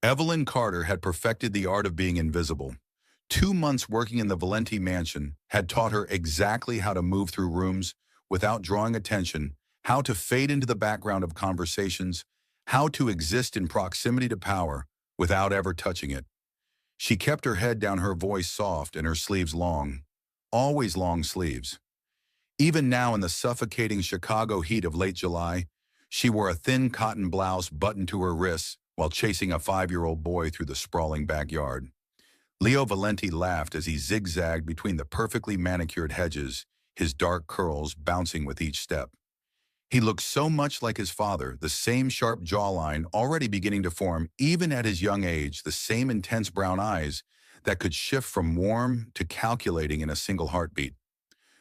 Evelyn Carter had perfected the art of being invisible. 2 months working in the Valenti mansion had taught her exactly how to move through rooms without drawing attention, how to fade into the background of conversations, how to exist in proximity to power without ever touching it. She kept her head down, her voice soft, and her sleeves long. Always long sleeves. Even now in the suffocating Chicago heat of late July, she wore a thin cotton blouse buttoned to her wrists while chasing a 5-year-old boy through the sprawling backyard. Leo Valenti laughed as he zigzagged between the perfectly manicured hedges, his dark curls bouncing with each step. He looked so much like his father, the same sharp jawline already beginning to form even at his young age, the same intense brown eyes that could shift from warm to calculating in a single heartbeat.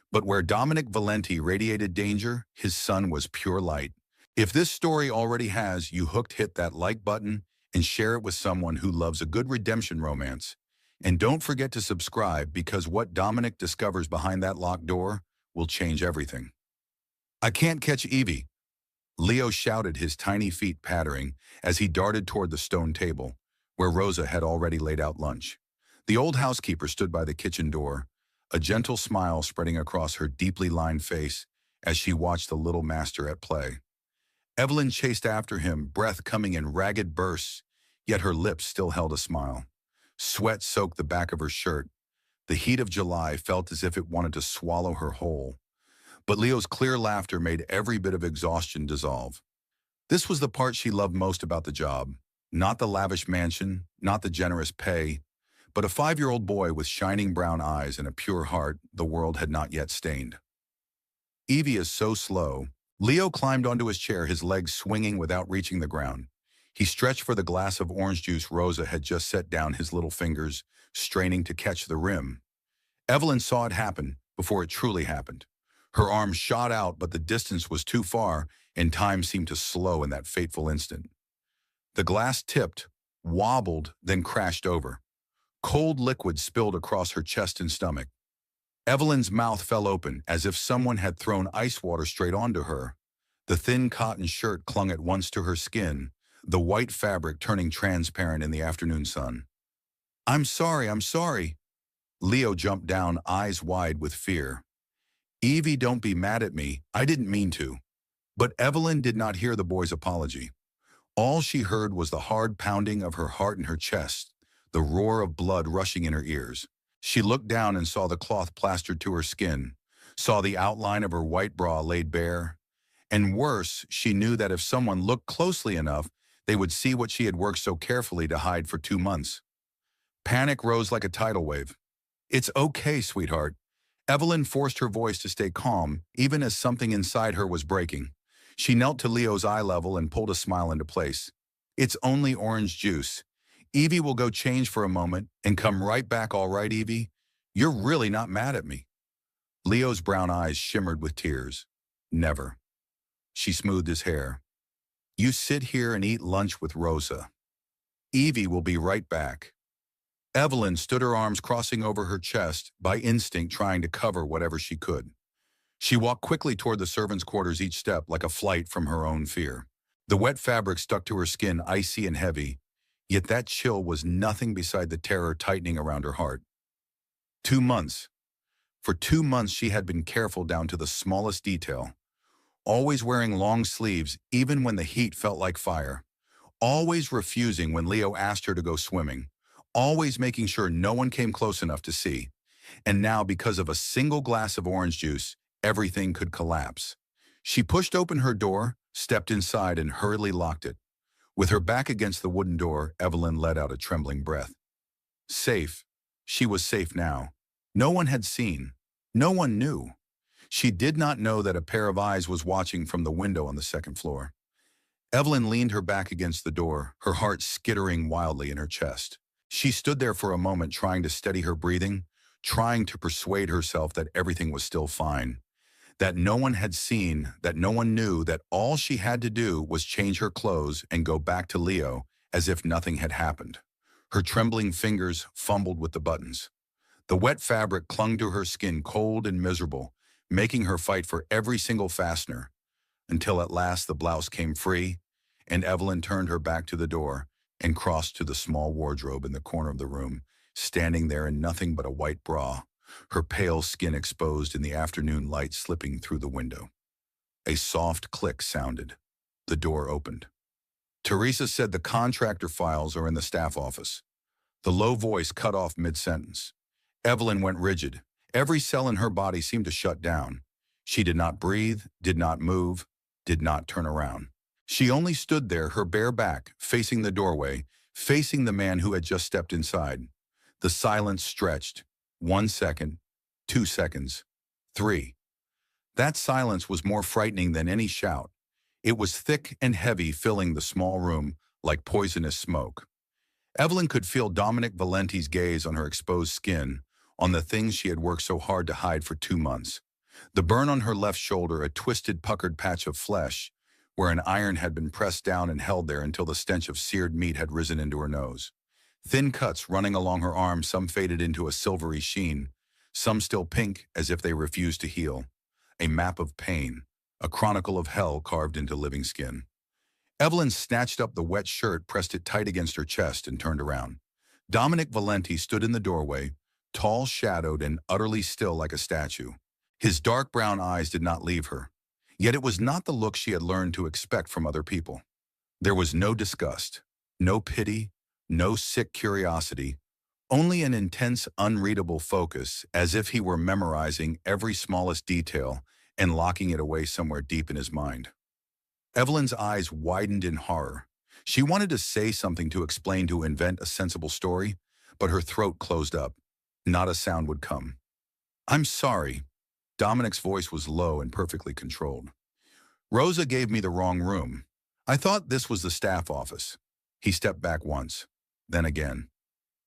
But where Dominic Valenti radiated danger, his son was pure light. If this story already has you hooked, hit that like button and share it with someone who loves a good redemption romance. And don't forget to subscribe, because what Dominic discovers behind that locked door will change everything. "I can't catch Evie," Leo shouted, his tiny feet pattering as he darted toward the stone table, where Rosa had already laid out lunch. The old housekeeper stood by the kitchen door, a gentle smile spreading across her deeply lined face as she watched the little master at play. Evelyn chased after him, breath coming in ragged bursts, yet her lips still held a smile. Sweat soaked the back of her shirt. The heat of July felt as if it wanted to swallow her whole. But Leo's clear laughter made every bit of exhaustion dissolve. This was the part she loved most about the job. Not the lavish mansion, not the generous pay, but a 5-year-old boy with shining brown eyes and a pure heart the world had not yet stained. "Evie is so slow." Leo climbed onto his chair, his legs swinging without reaching the ground. He stretched for the glass of orange juice Rosa had just set down, his little fingers straining to catch the rim. Evelyn saw it happen before it truly happened. Her arm shot out, but the distance was too far, and time seemed to slow in that fateful instant. The glass tipped, wobbled, then crashed over. Cold liquid spilled across her chest and stomach. Evelyn's mouth fell open, as if someone had thrown ice water straight onto her. The thin cotton shirt clung at once to her skin, the white fabric turning transparent in the afternoon sun. I'm sorry." Leo jumped down, eyes wide with fear. "Evie, don't be mad at me. I didn't mean to." But Evelyn did not hear the boy's apology. All she heard was the hard pounding of her heart in her chest, the roar of blood rushing in her ears. She looked down and saw the cloth plastered to her skin, saw the outline of her white bra laid bare. And worse, she knew that if someone looked closely enough, they would see what she had worked so carefully to hide for 2 months. Panic rose like a tidal wave. "It's okay, sweetheart." Evelyn forced her voice to stay calm, even as something inside her was breaking. She knelt to Leo's eye level and pulled a smile into place. "It's only orange juice. Evie will go change for a moment and come right back, all right, Evie? You're really not mad at me." Leo's brown eyes shimmered with tears. "Never." She smoothed his hair. "You sit here and eat lunch with Rosa. Evie will be right back." Evelyn stood, her arms crossing over her chest, by instinct trying to cover whatever she could. She walked quickly toward the servants' quarters, each step like a flight from her own fear. The wet fabric stuck to her skin, icy and heavy, yet that chill was nothing beside the terror tightening around her heart. 2 months. For 2 months she had been careful down to the smallest detail. Always wearing long sleeves even when the heat felt like fire. Always refusing when Leo asked her to go swimming. Always making sure no one came close enough to see. And now, because of a single glass of orange juice, everything could collapse. She pushed open her door, stepped inside, and hurriedly locked it. With her back against the wooden door, Evelyn let out a trembling breath. Safe. She was safe now. No one had seen. No one knew. She did not know that a pair of eyes was watching from the window on the second floor. Evelyn leaned her back against the door, her heart skittering wildly in her chest. She stood there for a moment, trying to steady her breathing, trying to persuade herself that everything was still fine, that no one had seen, that no one knew, that all she had to do was change her clothes and go back to Leo as if nothing had happened. Her trembling fingers fumbled with the buttons. The wet fabric clung to her skin, cold and miserable, making her fight for every single fastener, until at last the blouse came free, and Evelyn turned her back to the door, and crossed to the small wardrobe in the corner of the room, standing there in nothing but a white bra, her pale skin exposed in the afternoon light slipping through the window. A soft click sounded. The door opened. Teresa said the contractor files are in the staff office. The low voice cut off mid-sentence. Evelyn went rigid. Every cell in her body seemed to shut down. She did not breathe, did not move, did not turn around. She only stood there, her bare back, facing the doorway, facing the man who had just stepped inside. The silence stretched. 1 second, 2 seconds, 3. That silence was more frightening than any shout. It was thick and heavy, filling the small room like poisonous smoke. Evelyn could feel Dominic Valenti's gaze on her exposed skin, on the things she had worked so hard to hide for 2 months. The burn on her left shoulder, a twisted, puckered patch of flesh, where an iron had been pressed down and held there until the stench of seared meat had risen into her nose. Thin cuts running along her arms, some faded into a silvery sheen, some still pink as if they refused to heal. A map of pain, a chronicle of hell carved into living skin. Evelyn snatched up the wet shirt, pressed it tight against her chest, and turned around. Dominic Valenti stood in the doorway, tall, shadowed, and utterly still like a statue. His dark brown eyes did not leave her. Yet it was not the look she had learned to expect from other people. There was no disgust, no pity, no sick curiosity, only an intense, unreadable focus, as if he were memorizing every smallest detail and locking it away somewhere deep in his mind. Evelyn's eyes widened in horror. She wanted to say something, to explain, to invent a sensible story, but her throat closed up. Not a sound would come. "I'm sorry." Dominic's voice was low and perfectly controlled. "Rosa gave me the wrong room. I thought this was the staff office." He stepped back once, then again.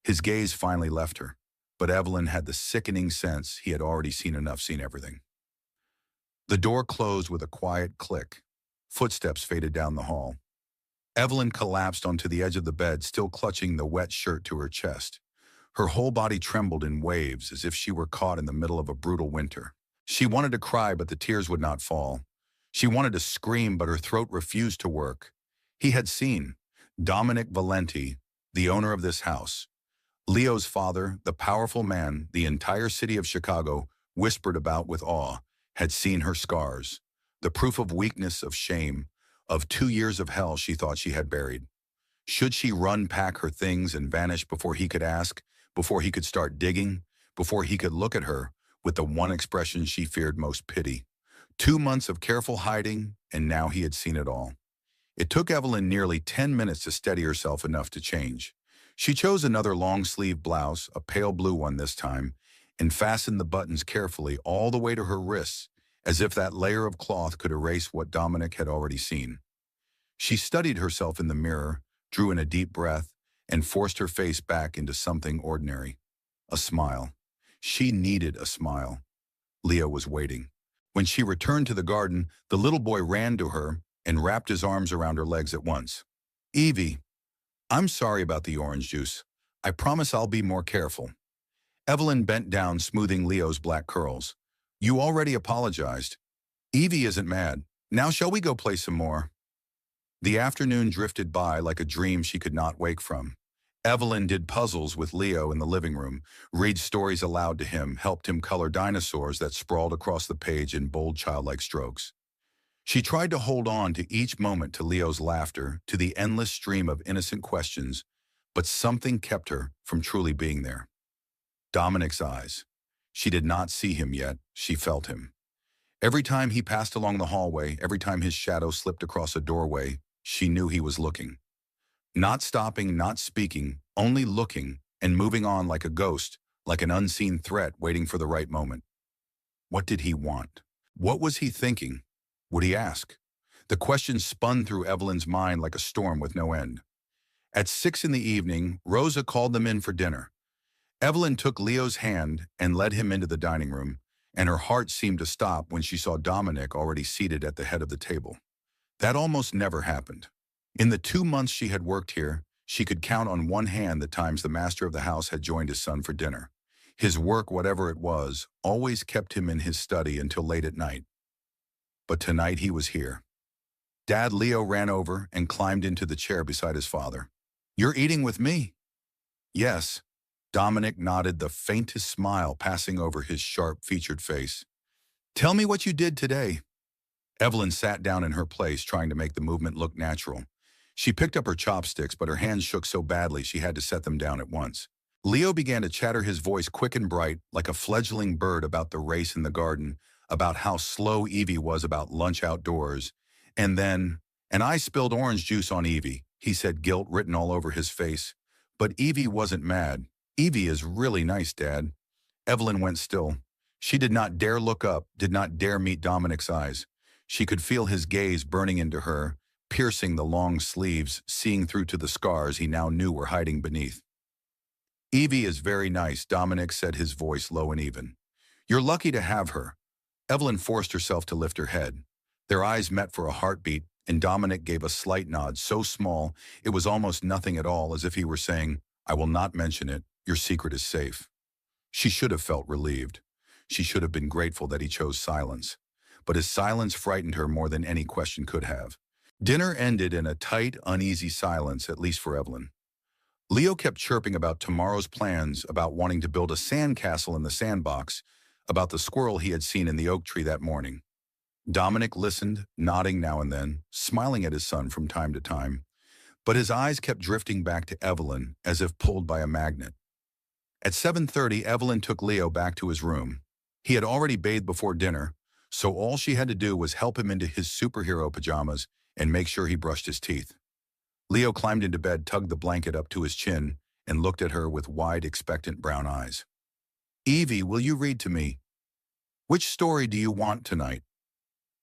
His gaze finally left her, but Evelyn had the sickening sense he had already seen enough, seen everything. The door closed with a quiet click. Footsteps faded down the hall. Evelyn collapsed onto the edge of the bed, still clutching the wet shirt to her chest. Her whole body trembled in waves as if she were caught in the middle of a brutal winter. She wanted to cry, but the tears would not fall. She wanted to scream, but her throat refused to work. He had seen. Dominic Valenti, the owner of this house. Leo's father, the powerful man the entire city of Chicago whispered about with awe, had seen her scars. The proof of weakness, of shame, of 2 years of hell she thought she had buried. Should she run, pack her things, and vanish before he could ask, before he could start digging, before he could look at her with the one expression she feared most, pity? 2 months of careful hiding, and now he had seen it all. It took Evelyn nearly 10 minutes to steady herself enough to change. She chose another long-sleeve blouse, a pale blue one this time, and fastened the buttons carefully all the way to her wrists, as if that layer of cloth could erase what Dominic had already seen. She studied herself in the mirror, drew in a deep breath, and forced her face back into something ordinary. A smile. She needed a smile. Leo was waiting. When she returned to the garden, the little boy ran to her and wrapped his arms around her legs at once. "Evie, I'm sorry about the orange juice. I promise I'll be more careful." Evelyn bent down, smoothing Leo's black curls. "You already apologized. Evie isn't mad. Now shall we go play some more?" The afternoon drifted by like a dream she could not wake from. Evelyn did puzzles with Leo in the living room, read stories aloud to him, helped him color dinosaurs that sprawled across the page in bold childlike strokes. She tried to hold on to each moment, to Leo's laughter, to the endless stream of innocent questions, but something kept her from truly being there. Dominic's eyes. She did not see him yet, she felt him. Every time he passed along the hallway, every time his shadow slipped across a doorway, she knew he was looking. Not stopping, not speaking, only looking and moving on like a ghost, like an unseen threat waiting for the right moment. What did he want? What was he thinking? Would he ask? The questions spun through Evelyn's mind like a storm with no end. At 6 in the evening, Rosa called them in for dinner. Evelyn took Leo's hand and led him into the dining room, and her heart seemed to stop when she saw Dominic already seated at the head of the table. That almost never happened. In the 2 months she had worked here, she could count on one hand the times the master of the house had joined his son for dinner. His work, whatever it was, always kept him in his study until late at night. But tonight he was here. Dad Leo ran over and climbed into the chair beside his father. You're eating with me? Yes. Dominic nodded, the faintest smile passing over his sharp-featured face. Tell me what you did today. Evelyn sat down in her place, trying to make the movement look natural. She picked up her chopsticks, but her hands shook so badly she had to set them down at once. Leo began to chatter, his voice quick and bright, like a fledgling bird, about the race in the garden, about how slow Evie was about lunch outdoors. And I spilled orange juice on Evie, he said, guilt written all over his face. But Evie wasn't mad. Evie is really nice, Dad. Evelyn went still. She did not dare look up, did not dare meet Dominic's eyes. She could feel his gaze burning into her, piercing the long sleeves, seeing through to the scars he now knew were hiding beneath. Evie is very nice, Dominic said, his voice low and even. You're lucky to have her. Evelyn forced herself to lift her head. Their eyes met for a heartbeat, and Dominic gave a slight nod, so small it was almost nothing at all, as if he were saying, I will not mention it, your secret is safe. She should have felt relieved. She should have been grateful that he chose silence. But his silence frightened her more than any question could have. Dinner ended in a tight, uneasy silence, at least for Evelyn. Leo kept chirping about tomorrow's plans, about wanting to build a sandcastle in the sandbox, about the squirrel he had seen in the oak tree that morning. Dominic listened, nodding now and then, smiling at his son from time to time, but his eyes kept drifting back to Evelyn as if pulled by a magnet. At 7:30, Evelyn took Leo back to his room. He had already bathed before dinner, so all she had to do was help him into his superhero pajamas and make sure he brushed his teeth. Leo climbed into bed, tugged the blanket up to his chin, and looked at her with wide, expectant brown eyes. Evie, will you read to me? Which story do you want tonight?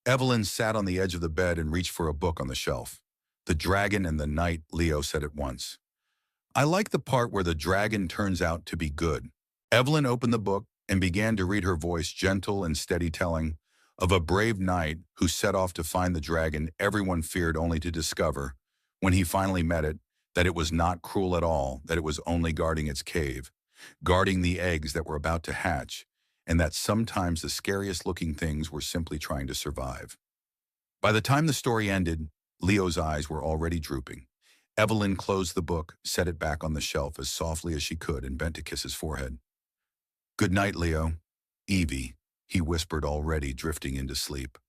Evelyn sat on the edge of the bed and reached for a book on the shelf. The Dragon and the Knight, Leo said at once. I like the part where the dragon turns out to be good. Evelyn opened the book and began to read, her voice gentle and steady, telling of a brave knight who set off to find the dragon everyone feared, only to discover, when he finally met it, that it was not cruel at all, that it was only guarding its cave, guarding the eggs that were about to hatch, and that sometimes the scariest looking things were simply trying to survive. By the time the story ended, Leo's eyes were already drooping. Evelyn closed the book, set it back on the shelf as softly as she could, and bent to kiss his forehead. Good night, Leo. Evie, he whispered, already drifting into sleep.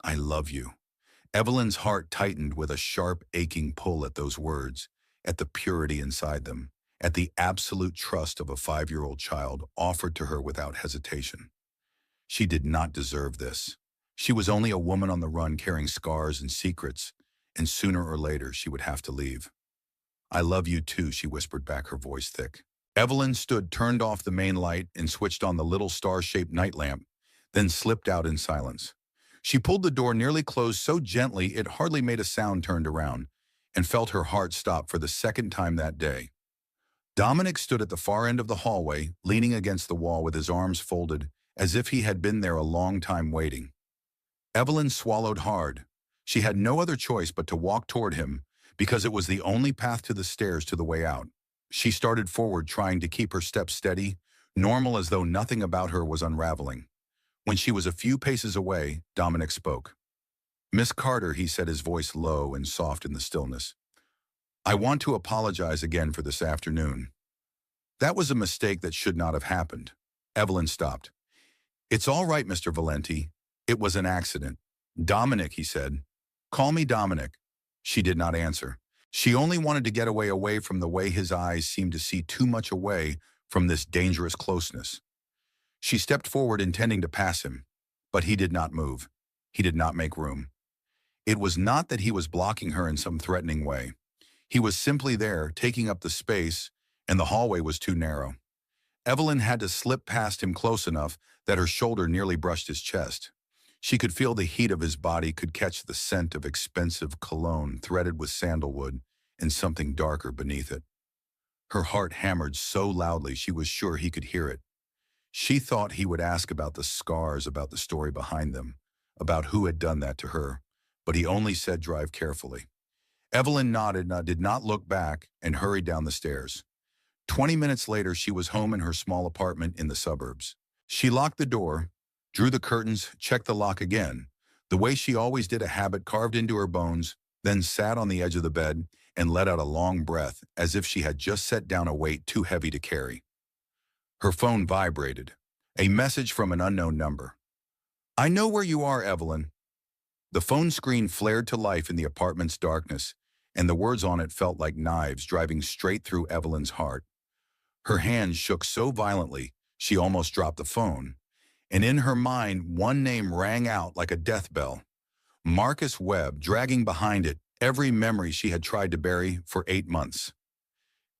I love you. Evelyn's heart tightened with a sharp, aching pull at those words, at the purity inside them, at the absolute trust of a 5-year-old child offered to her without hesitation. She did not deserve this. She was only a woman on the run, carrying scars and secrets, and sooner or later she would have to leave. I love you too, she whispered back, her voice thick. Evelyn stood, turned off the main light, and switched on the little star-shaped night lamp, then slipped out in silence. She pulled the door nearly closed so gently it hardly made a sound, turned around, and felt her heart stop for the second time that day. Dominic stood at the far end of the hallway, leaning against the wall with his arms folded, as if he had been there a long time waiting. Evelyn swallowed hard. She had no other choice but to walk toward him, because it was the only path to the stairs, to the way out. She started forward, trying to keep her steps steady, normal, as though nothing about her was unraveling. When she was a few paces away, Dominic spoke. Miss Carter, he said, his voice low and soft in the stillness. I want to apologize again for this afternoon. That was a mistake that should not have happened. Evelyn stopped. It's all right, Mr. Valenti. It was an accident. Dominic, he said. Call me Dominic. She did not answer. She only wanted to get away from the way his eyes seemed to see too much away from this dangerous closeness. She stepped forward, intending to pass him, but he did not move. He did not make room. It was not that he was blocking her in some threatening way. He was simply there, taking up the space, and the hallway was too narrow. Evelyn had to slip past him close enough that her shoulder nearly brushed his chest. She could feel the heat of his body, could catch the scent of expensive cologne threaded with sandalwood and something darker beneath it. Her heart hammered so loudly she was sure he could hear it. She thought he would ask about the scars, about the story behind them, about who had done that to her, but he only said, drive carefully. Evelyn nodded, did not look back, and hurried down the stairs. 20 minutes later, she was home in her small apartment in the suburbs. She locked the door, drew the curtains, checked the lock again, the way she always did, a habit carved into her bones, then sat on the edge of the bed and let out a long breath as if she had just set down a weight too heavy to carry. Her phone vibrated. A message from an unknown number. "I know where you are, Evelyn." The phone screen flared to life in the apartment's darkness, and the words on it felt like knives driving straight through Evelyn's heart. Her hands shook so violently, she almost dropped the phone. And in her mind, one name rang out like a death bell. Marcus Webb, dragging behind it every memory she had tried to bury for 8 months.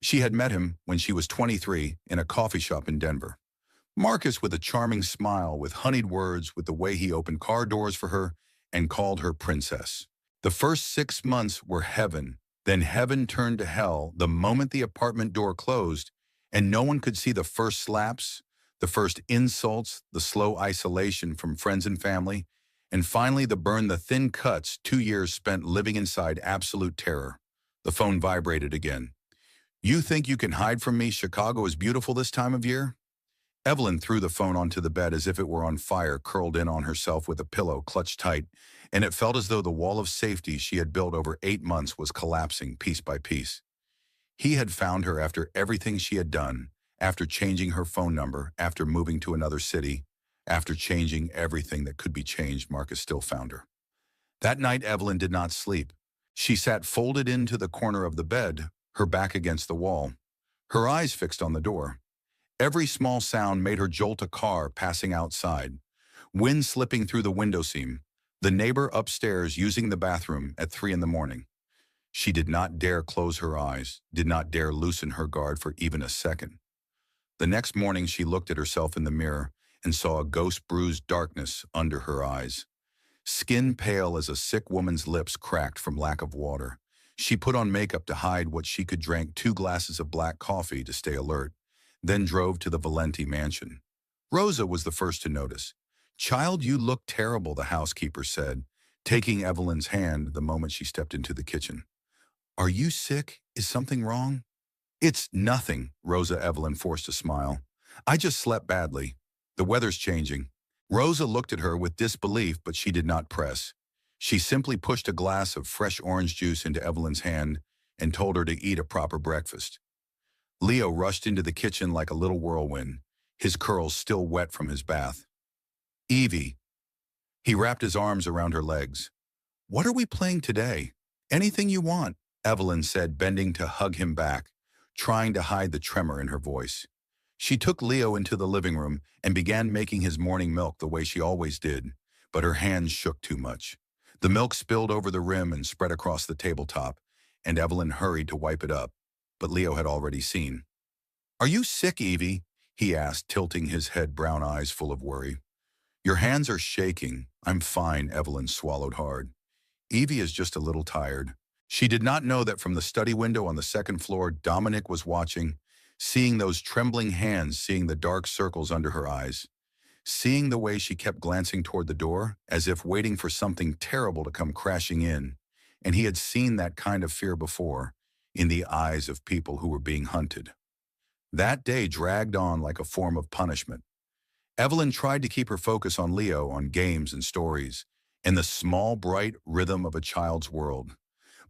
She had met him when she was 23 in a coffee shop in Denver. Marcus with a charming smile, with honeyed words, with the way he opened car doors for her and called her princess. The first 6 months were heaven. Then heaven turned to hell the moment the apartment door closed, and no one could see the first slaps, the first insults, the slow isolation from friends and family, and finally the thin cuts 2 years spent living inside absolute terror. The phone vibrated again. "You think you can hide from me? Chicago is beautiful this time of year?" Evelyn threw the phone onto the bed as if it were on fire, curled in on herself with a pillow clutched tight, and it felt as though the wall of safety she had built over 8 months was collapsing piece by piece. He had found her after everything she had done, after changing her phone number, after moving to another city, after changing everything that could be changed. Marcus still found her. That night, Evelyn did not sleep. She sat folded into the corner of the bed, her back against the wall, her eyes fixed on the door. Every small sound made her jolt a car passing outside, wind slipping through the window seam, the neighbor upstairs using the bathroom at 3 in the morning. She did not dare close her eyes, did not dare loosen her guard for even a second. The next morning she looked at herself in the mirror and saw a ghost-bruised darkness under her eyes. Skin pale as a sick woman's lips cracked from lack of water. She put on makeup to hide what she could, drank 2 glasses of black coffee to stay alert, then drove to the Valenti mansion. Rosa was the first to notice. "Child, you look terrible," the housekeeper said, taking Evelyn's hand the moment she stepped into the kitchen. "Are you sick? Is something wrong?" "It's nothing," Rosa Evelyn forced a smile. "I just slept badly. The weather's changing." Rosa looked at her with disbelief, but she did not press. She simply pushed a glass of fresh orange juice into Evelyn's hand and told her to eat a proper breakfast. Leo rushed into the kitchen like a little whirlwind, his curls still wet from his bath. "Evie." He wrapped his arms around her legs. "What are we playing today?" "Anything you want," Evelyn said, bending to hug him back, trying to hide the tremor in her voice. She took Leo into the living room and began making his morning milk the way she always did, but her hands shook too much. The milk spilled over the rim and spread across the tabletop, and Evelyn hurried to wipe it up, but Leo had already seen. "Are you sick, Evie?" he asked, tilting his head, brown eyes full of worry. "Your hands are shaking." "I'm fine," Evelyn swallowed hard. "Evie is just a little tired." She did not know that from the study window on the second floor, Dominic was watching, seeing those trembling hands, seeing the dark circles under her eyes, seeing the way she kept glancing toward the door, as if waiting for something terrible to come crashing in. And he had seen that kind of fear before, in the eyes of people who were being hunted. That day dragged on like a form of punishment. Evelyn tried to keep her focus on Leo, on games and stories, and the small, bright rhythm of a child's world.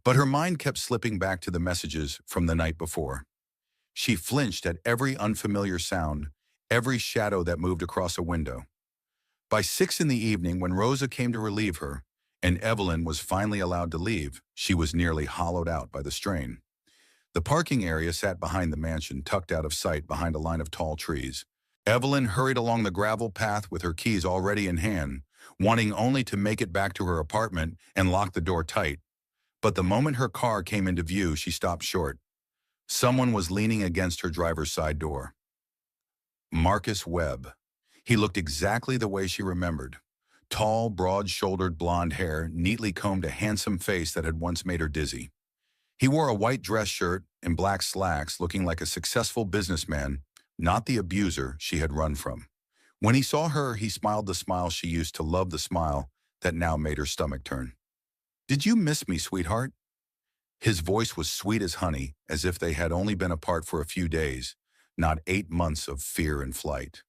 But her mind kept slipping back to the messages from the night before. She flinched at every unfamiliar sound, every shadow that moved across a window. By 6 in the evening, when Rosa came to relieve her, and Evelyn was finally allowed to leave, she was nearly hollowed out by the strain. The parking area sat behind the mansion, tucked out of sight behind a line of tall trees. Evelyn hurried along the gravel path with her keys already in hand, wanting only to make it back to her apartment and lock the door tight. But the moment her car came into view, she stopped short. Someone was leaning against her driver's side door. Marcus Webb. He looked exactly the way she remembered. Tall, broad-shouldered blonde hair, neatly combed, a handsome face that had once made her dizzy. He wore a white dress shirt and black slacks, looking like a successful businessman, not the abuser she had run from. When he saw her, he smiled the smile she used to love, the smile that now made her stomach turn. "Did you miss me, sweetheart?" His voice was sweet as honey, as if they had only been apart for a few days, not 8 months of fear and flight.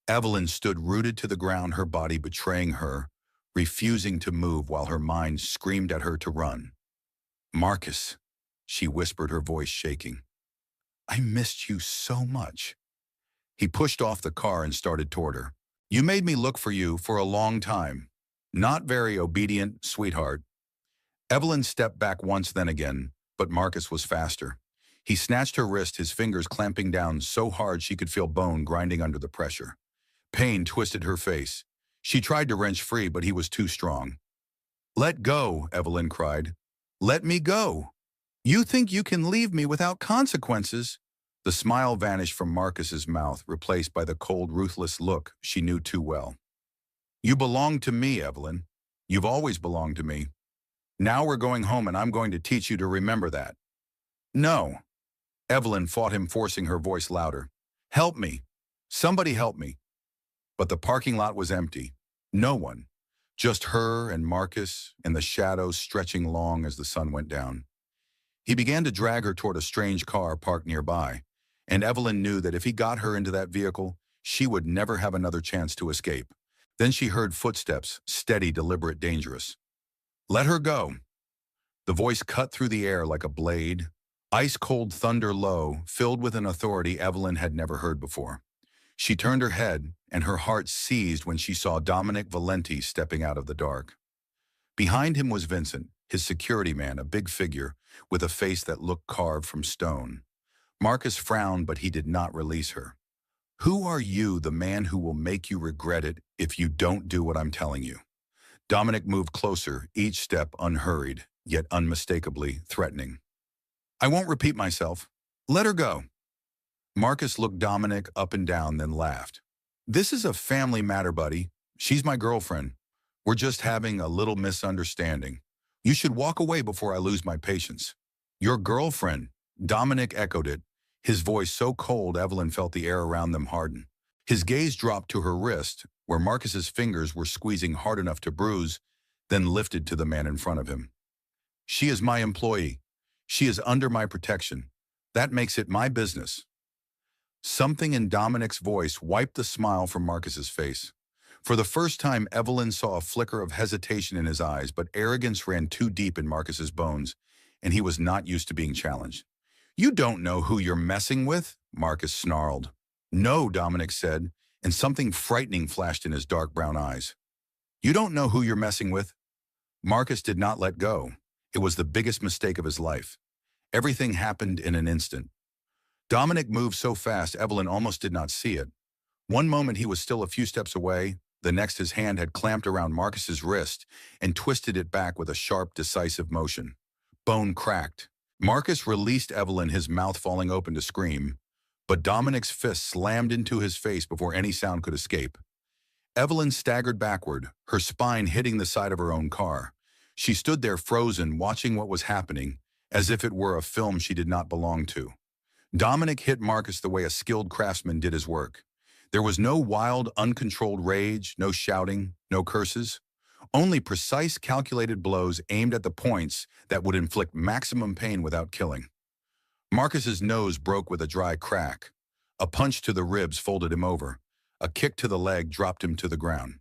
Evelyn stood rooted to the ground, her body betraying her, refusing to move while her mind screamed at her to run. "Marcus." she whispered, her voice shaking. I missed you so much. He pushed off the car and started toward her. You made me look for you for a long time. Not very obedient, sweetheart. Evelyn stepped back once then again, but Marcus was faster. He snatched her wrist, his fingers clamping down so hard she could feel bone grinding under the pressure. Pain twisted her face. She tried to wrench free, but he was too strong. Let go, Evelyn cried. Let me go. You think you can leave me without consequences? The smile vanished from Marcus's mouth, replaced by the cold, ruthless look she knew too well. You belong to me, Evelyn. You've always belonged to me. Now we're going home and I'm going to teach you to remember that. No. Evelyn fought him, forcing her voice louder. Help me. Somebody help me. But the parking lot was empty. No one. Just her and Marcus and the shadows stretching long as the sun went down. He began to drag her toward a strange car parked nearby, and Evelyn knew that if he got her into that vehicle, she would never have another chance to escape. Then she heard footsteps, steady, deliberate, dangerous. Let her go. The voice cut through the air like a blade, ice-cold thunder low, filled with an authority Evelyn had never heard before. She turned her head, and her heart seized when she saw Dominic Valenti stepping out of the dark. Behind him was Vincent, his security man, a big figure, with a face that looked carved from stone. Marcus frowned, but he did not release her. Who are you, the man who will make you regret it if you don't do what I'm telling you? Dominic moved closer, each step unhurried, yet unmistakably threatening. I won't repeat myself. Let her go. Marcus looked Dominic up and down, then laughed. This is a family matter, buddy. She's my girlfriend. We're just having a little misunderstanding. You should walk away before I lose my patience. Your girlfriend, Dominic echoed it, his voice so cold Evelyn felt the air around them harden. His gaze dropped to her wrist, where Marcus's fingers were squeezing hard enough to bruise, then lifted to the man in front of him. She is my employee. She is under my protection. That makes it my business. Something in Dominic's voice wiped the smile from Marcus's face. For the first time, Evelyn saw a flicker of hesitation in his eyes, but arrogance ran too deep in Marcus's bones, and he was not used to being challenged. You don't know who you're messing with, Marcus snarled. No, Dominic said, and something frightening flashed in his dark brown eyes. You don't know who you're messing with? Marcus did not let go. It was the biggest mistake of his life. Everything happened in an instant. Dominic moved so fast Evelyn almost did not see it. One moment he was still a few steps away, the next his hand had clamped around Marcus's wrist and twisted it back with a sharp, decisive motion. Bone cracked. Marcus released Evelyn, his mouth falling open to scream, but Dominic's fist slammed into his face before any sound could escape. Evelyn staggered backward, her spine hitting the side of her own car. She stood there frozen, watching what was happening, as if it were a film she did not belong to. Dominic hit Marcus the way a skilled craftsman did his work. There was no wild, uncontrolled rage, no shouting, no curses. Only precise, calculated blows aimed at the points that would inflict maximum pain without killing. Marcus's nose broke with a dry crack. A punch to the ribs folded him over. A kick to the leg dropped him to the ground.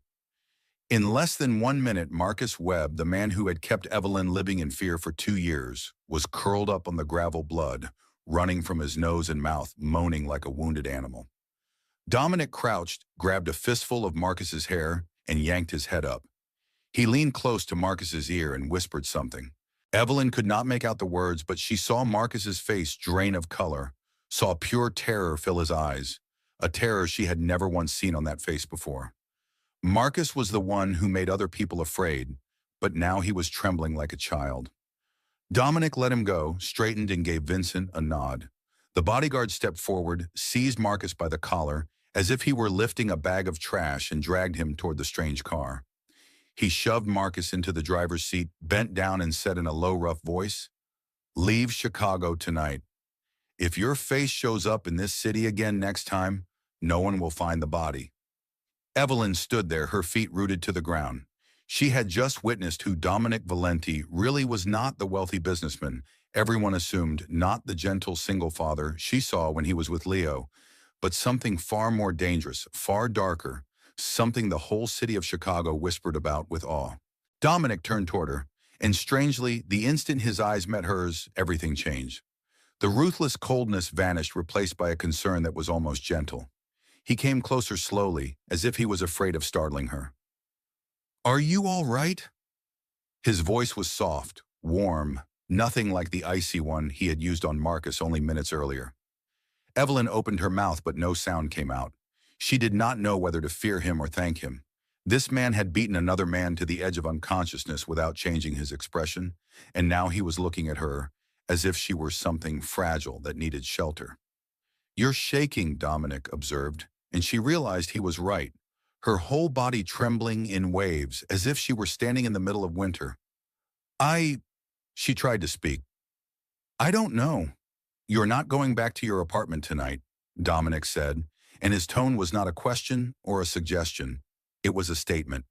In less than 1 minute, Marcus Webb, the man who had kept Evelyn living in fear for 2 years, was curled up on the gravel, blood running from his nose and mouth, moaning like a wounded animal. Dominic crouched, grabbed a fistful of Marcus's hair, and yanked his head up. He leaned close to Marcus's ear and whispered something. Evelyn could not make out the words, but she saw Marcus's face drain of color, saw pure terror fill his eyes, a terror she had never once seen on that face before. Marcus was the one who made other people afraid, but now he was trembling like a child. Dominic let him go, straightened, and gave Vincent a nod. The bodyguard stepped forward, seized Marcus by the collar, as if he were lifting a bag of trash, and dragged him toward the strange car. He shoved Marcus into the driver's seat, bent down, and said in a low, rough voice, "Leave Chicago tonight. If your face shows up in this city again next time, no one will find the body." Evelyn stood there, her feet rooted to the ground. She had just witnessed who Dominic Valenti really was. Not the wealthy businessman everyone assumed, not the gentle single father she saw when he was with Leo, but something far more dangerous, far darker, something the whole city of Chicago whispered about with awe. Dominic turned toward her, And strangely, the instant his eyes met hers, everything changed. The ruthless coldness vanished, replaced by a concern that was almost gentle. He came closer slowly, as if he was afraid of startling her. "Are you all right?" His voice was soft, warm, nothing like the icy one he had used on Marcus only minutes earlier. Evelyn opened her mouth, but no sound came out. She did not know whether to fear him or thank him. This man had beaten another man to the edge of unconsciousness without changing his expression, and now he was looking at her as if she were something fragile that needed shelter. "You're shaking," Dominic observed, and she realized he was right, her whole body trembling in waves as if she were standing in the middle of winter. She tried to speak. "I don't know. You're not going back to your apartment tonight," Dominic said, and his tone was not a question or a suggestion. It was a statement.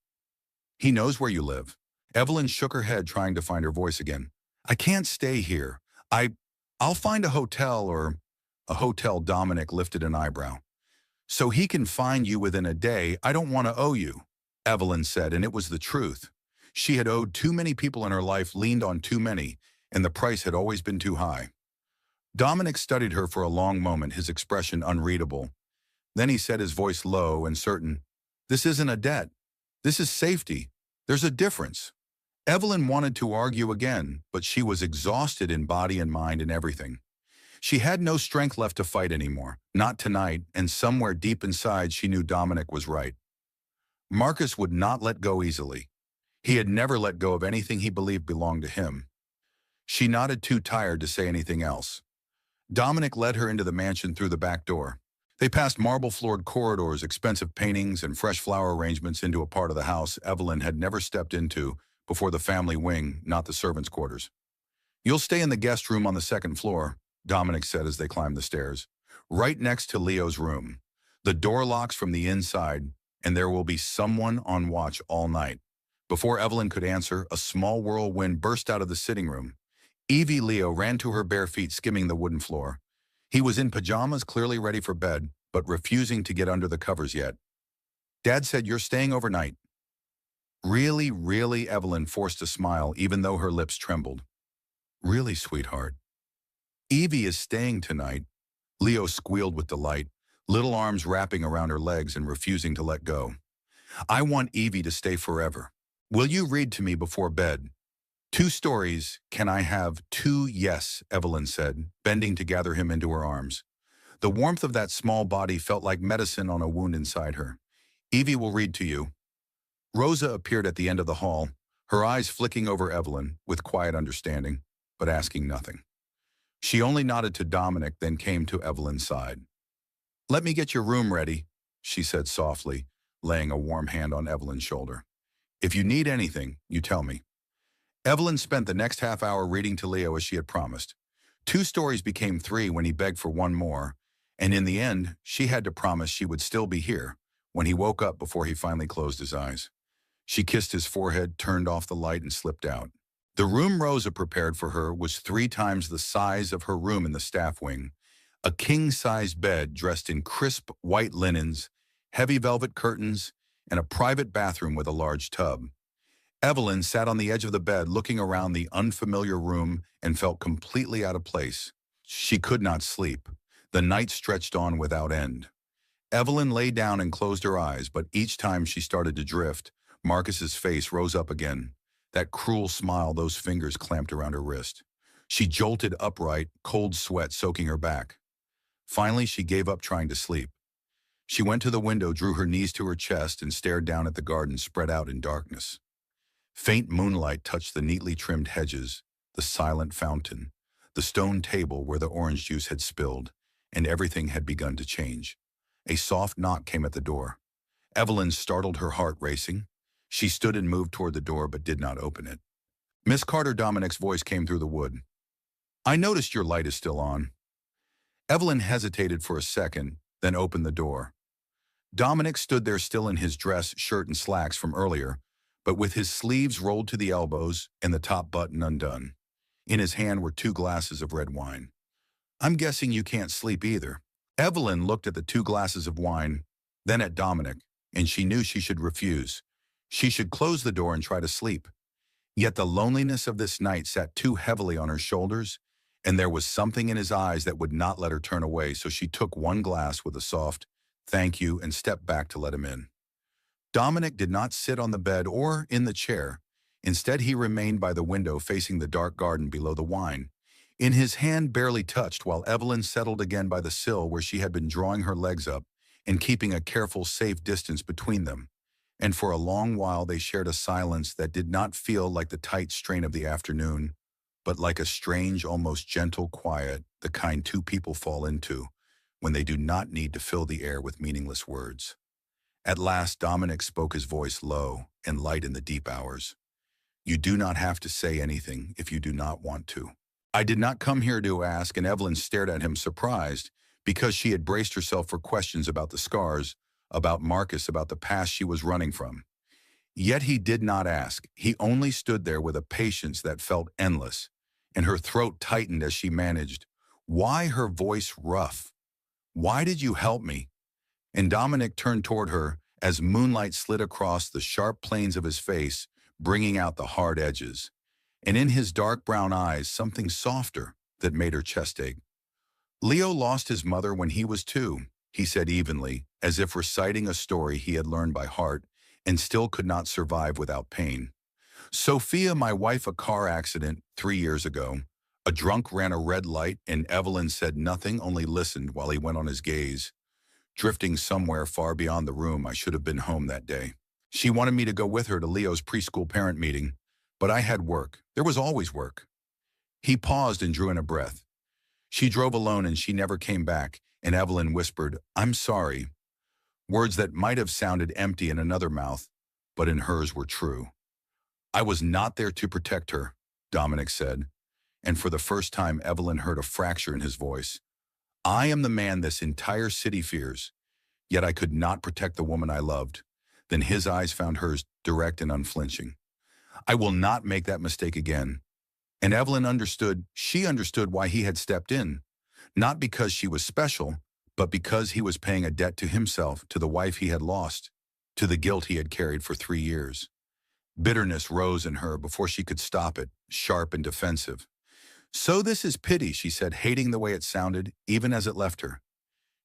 "He knows where you live." Evelyn shook her head, trying to find her voice again. "I can't stay here. I'll find a hotel or—" "A hotel," Dominic lifted an eyebrow. "So he can find you within a day. I don't want to owe you," Evelyn said, and it was the truth. She had owed too many people in her life, leaned on too many, and the price had always been too high. Dominic studied her for a long moment, his expression unreadable. Then he said, his voice low and certain, "This isn't a debt. This is safety. There's a difference." Evelyn wanted to argue again, but she was exhausted in body and mind and everything. She had no strength left to fight anymore, not tonight, and somewhere deep inside she knew Dominic was right. Marcus would not let go easily. He had never let go of anything he believed belonged to him. She nodded, too tired to say anything else. Dominic led her into the mansion through the back door. They passed marble-floored corridors, expensive paintings, and fresh flower arrangements into a part of the house Evelyn had never stepped into before, the family wing, not the servants' quarters. "You'll stay in the guest room on the second floor," Dominic said as they climbed the stairs, "right next to Leo's room. The door locks from the inside, and there will be someone on watch all night." Before Evelyn could answer, a small whirlwind burst out of the sitting room. Leo ran to her bare feet, skimming the wooden floor. He was in pajamas, clearly ready for bed, but refusing to get under the covers yet. "Dad said you're staying overnight." "Really, really?" Evelyn forced a smile, even though her lips trembled. "Really, sweetheart?" "Evie is staying tonight." Leo squealed with delight, little arms wrapping around her legs and refusing to let go. "I want Evie to stay forever. Will you read to me before bed?" "2 stories. Can I have 2? Yes," Evelyn said, bending to gather him into her arms. The warmth of that small body felt like medicine on a wound inside her. "Evie will read to you." Rosa appeared at the end of the hall, her eyes flicking over Evelyn with quiet understanding, but asking nothing. She only nodded to Dominic, then came to Evelyn's side. "Let me get your room ready," she said softly, laying a warm hand on Evelyn's shoulder. "If you need anything, you tell me." Evelyn spent the next half hour reading to Leo as she had promised. 2 stories became 3 when he begged for one more, and in the end, she had to promise she would still be here when he woke up before he finally closed his eyes. She kissed his forehead, turned off the light, and slipped out. The room Rosa prepared for her was 3 times the size of her room in the staff wing. A king-size bed dressed in crisp white linens, heavy velvet curtains, and a private bathroom with a large tub. Evelyn sat on the edge of the bed looking around the unfamiliar room and felt completely out of place. She could not sleep. The night stretched on without end. Evelyn lay down and closed her eyes, but each time she started to drift, Marcus's face rose up again. That cruel smile, those fingers clamped around her wrist. She jolted upright, cold sweat soaking her back. Finally, she gave up trying to sleep. She went to the window, drew her knees to her chest, and stared down at the garden spread out in darkness. Faint moonlight touched the neatly trimmed hedges, the silent fountain, the stone table where the orange juice had spilled, and everything had begun to change. A soft knock came at the door. Evelyn startled, her heart racing. She stood and moved toward the door but did not open it. "Miss Carter," Dominic's voice came through the wood. "I noticed your light is still on." Evelyn hesitated for a second, then opened the door. Dominic stood there, still in his dress, shirt, and slacks from earlier, but with his sleeves rolled to the elbows and the top button undone. In his hand were 2 glasses of red wine. "I'm guessing you can't sleep either." Evelyn looked at the 2 glasses of wine, then at Dominic, and she knew she should refuse. She should close the door and try to sleep. Yet the loneliness of this night sat too heavily on her shoulders, and there was something in his eyes that would not let her turn away, so she took one glass with a soft, "Thank you," and stepped back to let him in. Dominic did not sit on the bed or in the chair. Instead, he remained by the window facing the dark garden below the wine, in his hand barely touched, while Evelyn settled again by the sill where she had been drawing her legs up and keeping a careful, safe distance between them. And for a long while they shared a silence that did not feel like the tight strain of the afternoon, but like a strange, almost gentle quiet, the kind two people fall into when they do not need to fill the air with meaningless words. At last, Dominic spoke, his voice low and light in the deep hours. "You do not have to say anything if you do not want to." "I did not come here to ask," and Evelyn stared at him surprised, because she had braced herself for questions about the scars, about Marcus, about the past she was running from. Yet he did not ask. He only stood there with a patience that felt endless, and her throat tightened as she managed. "Why?" Her voice rough. "Why did you help me?" And Dominic turned toward her as moonlight slid across the sharp planes of his face, bringing out the hard edges. And in his dark brown eyes, something softer that made her chest ache. "Leo lost his mother when he was 2, he said evenly, as if reciting a story he had learned by heart and still could not survive without pain. "Sophia, my wife, a car accident 3 years ago. A drunk ran a red light," and Evelyn said nothing, only listened while he went on his gaze. "Drifting somewhere far beyond the room. I should have been home that day. She wanted me to go with her to Leo's preschool parent meeting, but I had work. There was always work." He paused and drew in a breath. "She drove alone and she never came back," and Evelyn whispered, "I'm sorry." Words that might have sounded empty in another mouth, but in hers were true. "I was not there to protect her," Dominic said, and for the first time Evelyn heard a fracture in his voice. "I am the man this entire city fears, yet I could not protect the woman I loved." Then his eyes found hers, direct and unflinching. "I will not make that mistake again." And Evelyn understood, she understood why he had stepped in. Not because she was special, but because he was paying a debt to himself, to the wife he had lost, to the guilt he had carried for 3 years. Bitterness rose in her before she could stop it, sharp and defensive. "So this is pity," she said, hating the way it sounded, even as it left her.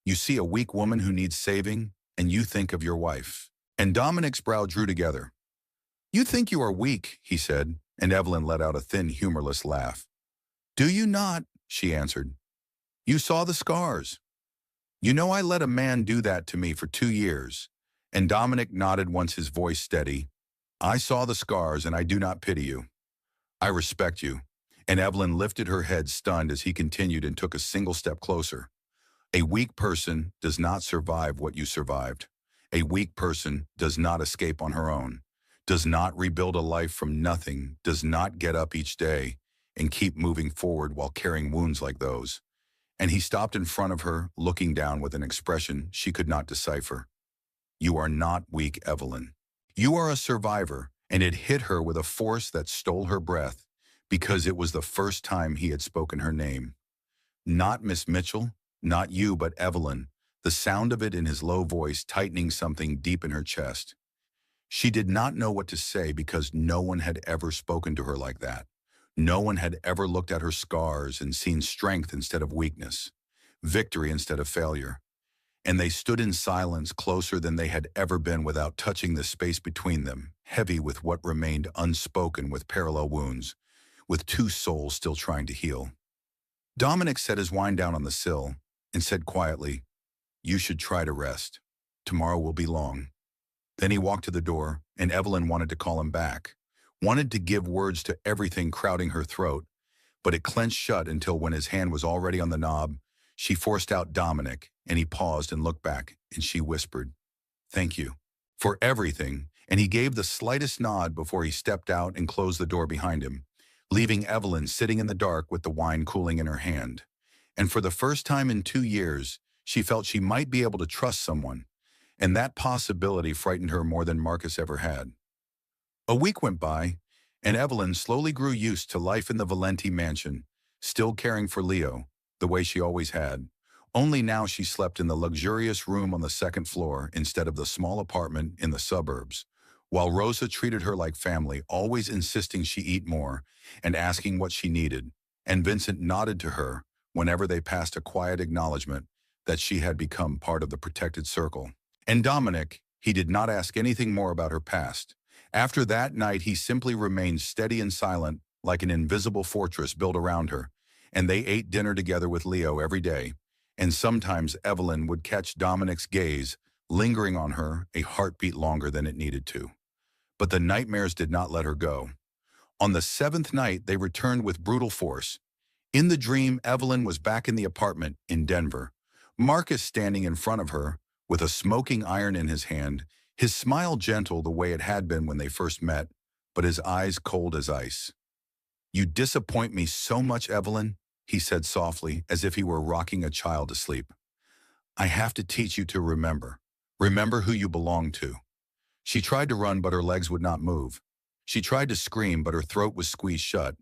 "You see a weak woman who needs saving, and you think of your wife." And Dominic's brow drew together. "You think you are weak," he said, and Evelyn let out a thin, humorless laugh. "Do you not?" she answered. "You saw the scars. You know I let a man do that to me for 2 years." And Dominic nodded, once his voice steady. "I saw the scars, and I do not pity you. I respect you." And Evelyn lifted her head, stunned, as he continued and took a single step closer. "A weak person does not survive what you survived. A weak person does not escape on her own, does not rebuild a life from nothing, does not get up each day and keep moving forward while carrying wounds like those." And he stopped in front of her, looking down with an expression she could not decipher. "You are not weak, Evelyn. You are a survivor," and it hit her with a force that stole her breath, because it was the first time he had spoken her name. Not Miss Mitchell, not you, but Evelyn, the sound of it in his low voice tightening something deep in her chest. She did not know what to say, because no one had ever spoken to her like that. No one had ever looked at her scars and seen strength instead of weakness, victory instead of failure. And they stood in silence, closer than they had ever been, without touching the space between them, heavy with what remained unspoken, with parallel wounds, with two souls still trying to heal. Dominic set his wine down on the sill and said quietly, "You should try to rest. Tomorrow will be long." Then he walked to the door, and Evelyn wanted to call him back, wanted to give words to everything crowding her throat, but it clenched shut until, when his hand was already on the knob, she forced out Dominic, and he paused and looked back, and she whispered, "Thank you for everything," and he gave the slightest nod before he stepped out and closed the door behind him, leaving Evelyn sitting in the dark with the wine cooling in her hand. And for the first time in 2 years, she felt she might be able to trust someone, and that possibility frightened her more than Marcus ever had. A week went by, and Evelyn slowly grew used to life in the Valenti mansion, still caring for Leo, the way she always had. Only now she slept in the luxurious room on the second floor instead of the small apartment in the suburbs, while Rosa treated her like family, always insisting she eat more and asking what she needed, and Vincent nodded to her whenever they passed a quiet acknowledgement that she had become part of the protected circle. And Dominic, he did not ask anything more about her past. After that night, he simply remained steady and silent, like an invisible fortress built around her, and they ate dinner together with Leo every day, and sometimes Evelyn would catch Dominic's gaze, lingering on her a heartbeat longer than it needed to. But the nightmares did not let her go. On the seventh night, they returned with brutal force. In the dream, Evelyn was back in the apartment in Denver. Marcus standing in front of her, with a smoking iron in his hand, his smile gentle the way it had been when they first met, but his eyes cold as ice. "You disappoint me so much, Evelyn," he said softly, as if he were rocking a child to sleep. "I have to teach you to remember. Remember who you belong to." She tried to run, but her legs would not move. She tried to scream, but her throat was squeezed shut.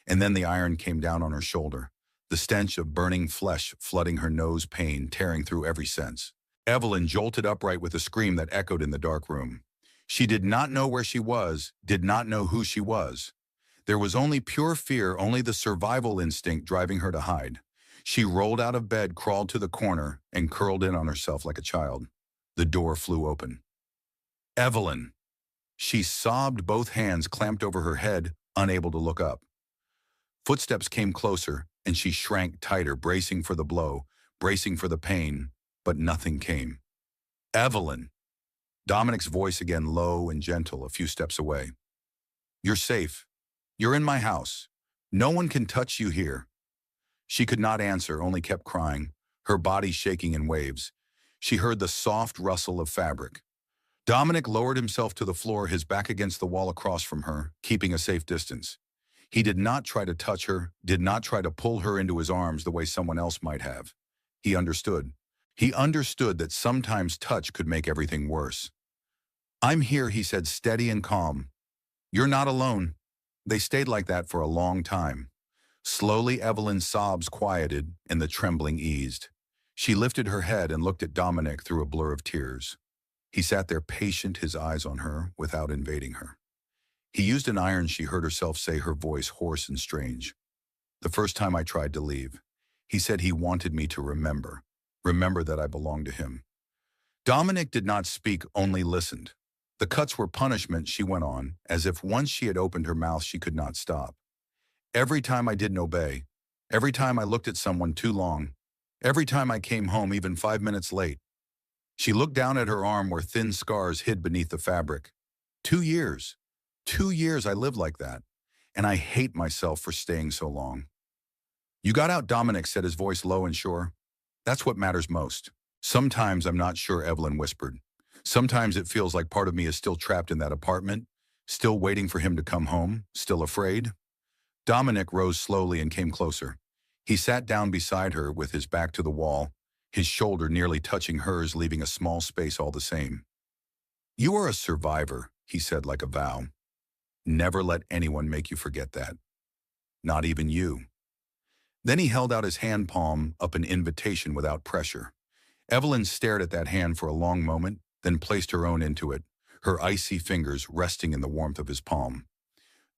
And then the iron came down on her shoulder, the stench of burning flesh flooding her nose, pain tearing through every sense. Evelyn jolted upright with a scream that echoed in the dark room. She did not know where she was, did not know who she was. There was only pure fear, only the survival instinct driving her to hide. She rolled out of bed, crawled to the corner, and curled in on herself like a child. The door flew open. "Evelyn!" She sobbed, both hands clamped over her head, unable to look up. Footsteps came closer, and she shrank tighter, bracing for the blow, bracing for the pain, but nothing came. "Evelyn!" Dominic's voice again, low and gentle, a few steps away. "You're safe. You're in my house. No one can touch you here." She could not answer, only kept crying, her body shaking in waves. She heard the soft rustle of fabric. Dominic lowered himself to the floor, his back against the wall across from her, keeping a safe distance. He did not try to touch her, did not try to pull her into his arms the way someone else might have. He understood. He understood that sometimes touch could make everything worse. "I'm here," he said, steady and calm. "You're not alone." They stayed like that for a long time. Slowly, Evelyn's sobs quieted and the trembling eased. She lifted her head and looked at Dominic through a blur of tears. He sat there patient, his eyes on her, without invading her. He used an iron, she heard herself say, her voice hoarse and strange. "The first time I tried to leave, he said he wanted me to remember that I belonged to him." Dominic did not speak, only listened. "The cuts were punishment," she went on, as if once she had opened her mouth she could not stop. "Every time I didn't obey, every time I looked at someone too long, every time I came home even 5 minutes late." She looked down at her arm where thin scars hid beneath the fabric. 2 years. 2 years I lived like that, and I hate myself for staying so long." "You got out," Dominic said, his voice low and sure. "That's what matters most." "Sometimes I'm not sure," Evelyn whispered. "Sometimes it feels like part of me is still trapped in that apartment, still waiting for him to come home, still afraid." Dominic rose slowly and came closer. He sat down beside her with his back to the wall, his shoulder nearly touching hers, leaving a small space all the same. "You are a survivor," he said like a vow. "Never let anyone make you forget that. Not even you." Then he held out his hand palm up, an invitation without pressure. Evelyn stared at that hand for a long moment, then placed her own into it, her icy fingers resting in the warmth of his palm.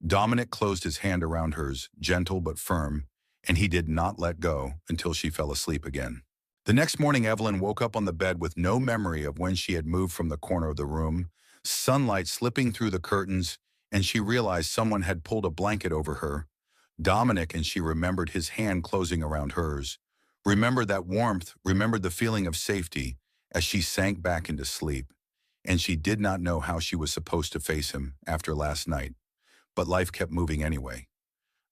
Dominic closed his hand around hers, gentle but firm, and he did not let go until she fell asleep again. The next morning, Evelyn woke up on the bed with no memory of when she had moved from the corner of the room, sunlight slipping through the curtains, and she realized someone had pulled a blanket over her. Dominic, and she remembered his hand closing around hers, remembered that warmth, remembered the feeling of safety as she sank back into sleep. And she did not know how she was supposed to face him after last night, but life kept moving anyway.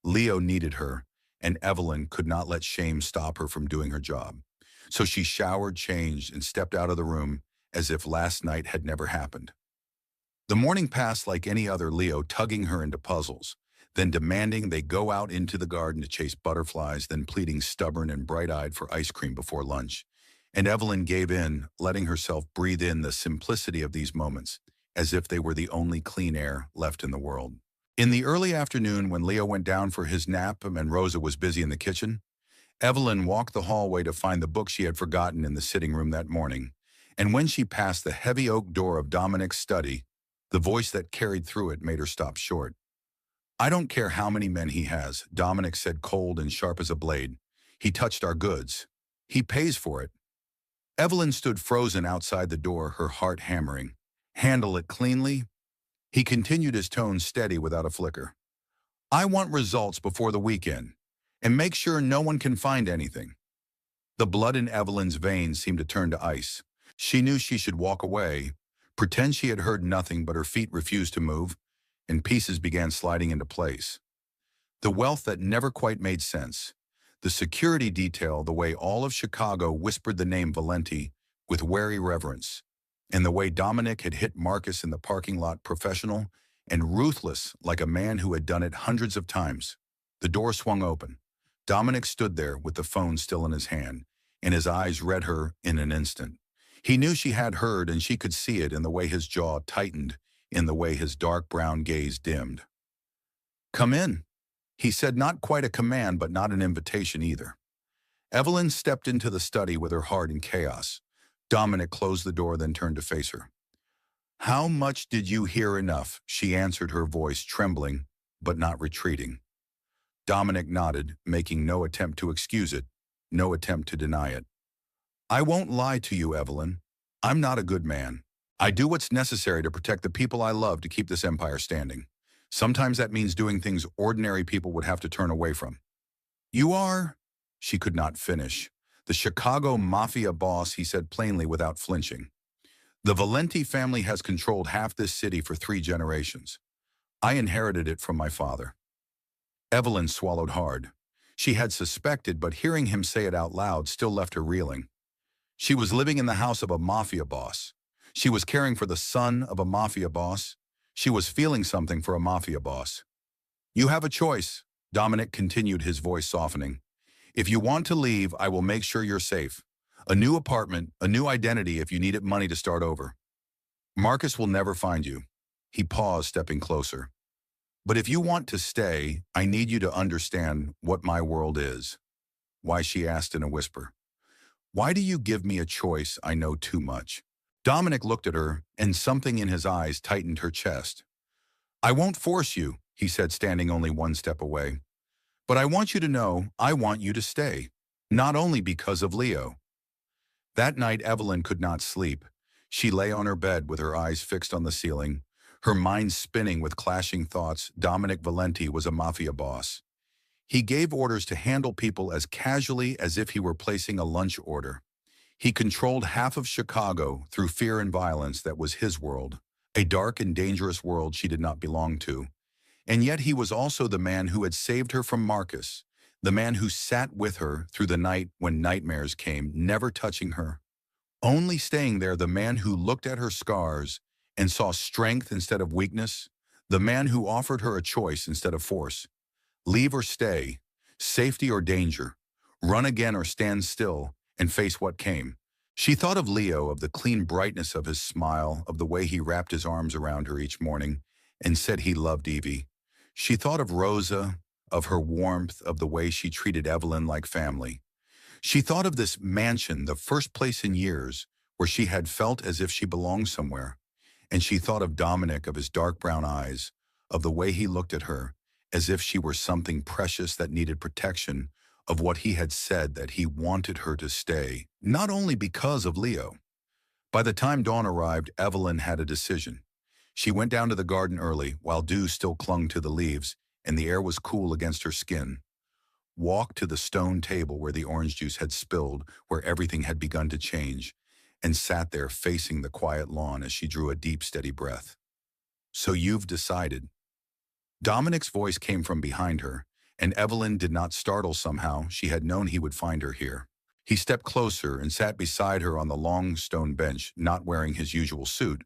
Leo needed her, and Evelyn could not let shame stop her from doing her job. So she showered, changed, and stepped out of the room as if last night had never happened. The morning passed like any other, Leo tugging her into puzzles, then demanding they go out into the garden to chase butterflies, then pleading stubborn and bright-eyed for ice cream before lunch. And Evelyn gave in, letting herself breathe in the simplicity of these moments, as if they were the only clean air left in the world. In the early afternoon, when Leo went down for his nap and Rosa was busy in the kitchen, Evelyn walked the hallway to find the book she had forgotten in the sitting room that morning. And when she passed the heavy oak door of Dominic's study, The voice that carried through it made her stop short. I don't care how many men he has, Dominic said, cold and sharp as a blade. He touched our goods. He pays for it. Evelyn stood frozen outside the door, her heart hammering. Handle it cleanly? He continued, his tone steady without a flicker. I want results before the weekend. And make sure no one can find anything. The blood in Evelyn's veins seemed to turn to ice. She knew she should walk away, pretend she had heard nothing, but her feet refused to move, and pieces began sliding into place. The wealth that never quite made sense. The security detail, the way all of Chicago whispered the name Valenti with wary reverence, and the way Dominic had hit Marcus in the parking lot, professional and ruthless like a man who had done it hundreds of times. The door swung open. Dominic stood there with the phone still in his hand, and his eyes read her in an instant. He knew she had heard, and she could see it in the way his jaw tightened, in the way his dark brown gaze dimmed. Come in, he said, not quite a command, but not an invitation either. Evelyn stepped into the study with her heart in chaos. Dominic closed the door, then turned to face her. How much did you hear enough? She answered, her voice trembling, but not retreating. Dominic nodded, making no attempt to excuse it, no attempt to deny it. I won't lie to you, Evelyn. I'm not a good man. I do what's necessary to protect the people I love, to keep this empire standing. Sometimes that means doing things ordinary people would have to turn away from. You are, she could not finish. The Chicago Mafia boss, he said plainly without flinching. The Valenti family has controlled half this city for 3 generations. I inherited it from my father. Evelyn swallowed hard. She had suspected, but hearing him say it out loud still left her reeling. She was living in the house of a mafia boss. She was caring for the son of a mafia boss. She was feeling something for a mafia boss. You have a choice, Dominic continued, his voice softening. If you want to leave, I will make sure you're safe. A new apartment, a new identity if you needed money to start over. Marcus will never find you. He paused, stepping closer. But if you want to stay, I need you to understand what my world is. Why, she asked in a whisper. Why do you give me a choice? I know too much. Dominic looked at her, and something in his eyes tightened her chest. I won't force you, he said, standing only 1 step away. But I want you to know I want you to stay, not only because of Leo. That night, Evelyn could not sleep. She lay on her bed with her eyes fixed on the ceiling, her mind spinning with clashing thoughts. Dominic Valenti was a mafia boss. He gave orders to handle people as casually as if he were placing a lunch order. He controlled half of Chicago through fear and violence. That was his world, a dark and dangerous world she did not belong to. And yet he was also the man who had saved her from Marcus, the man who sat with her through the night when nightmares came, never touching her, only staying there, the man who looked at her scars and saw strength instead of weakness, the man who offered her a choice instead of force. Leave or stay, safety or danger, run again or stand still and face what came. She thought of Leo, of the clean brightness of his smile, of the way he wrapped his arms around her each morning and said he loved Evie. She thought of Rosa, of her warmth, of the way she treated Evelyn like family. She thought of this mansion, the first place in years where she had felt as if she belonged somewhere. And she thought of Dominic, of his dark brown eyes, of the way he looked at her, as if she were something precious that needed protection, of what he had said, that he wanted her to stay, not only because of Leo. By the time dawn arrived, Evelyn had a decision. She went down to the garden early, while dew still clung to the leaves, and the air was cool against her skin. Walked to the stone table where the orange juice had spilled, where everything had begun to change, and sat there facing the quiet lawn as she drew a deep, steady breath. So you've decided. Dominic's voice came from behind her, and Evelyn did not startle somehow. She had known he would find her here. He stepped closer and sat beside her on the long stone bench, not wearing his usual suit.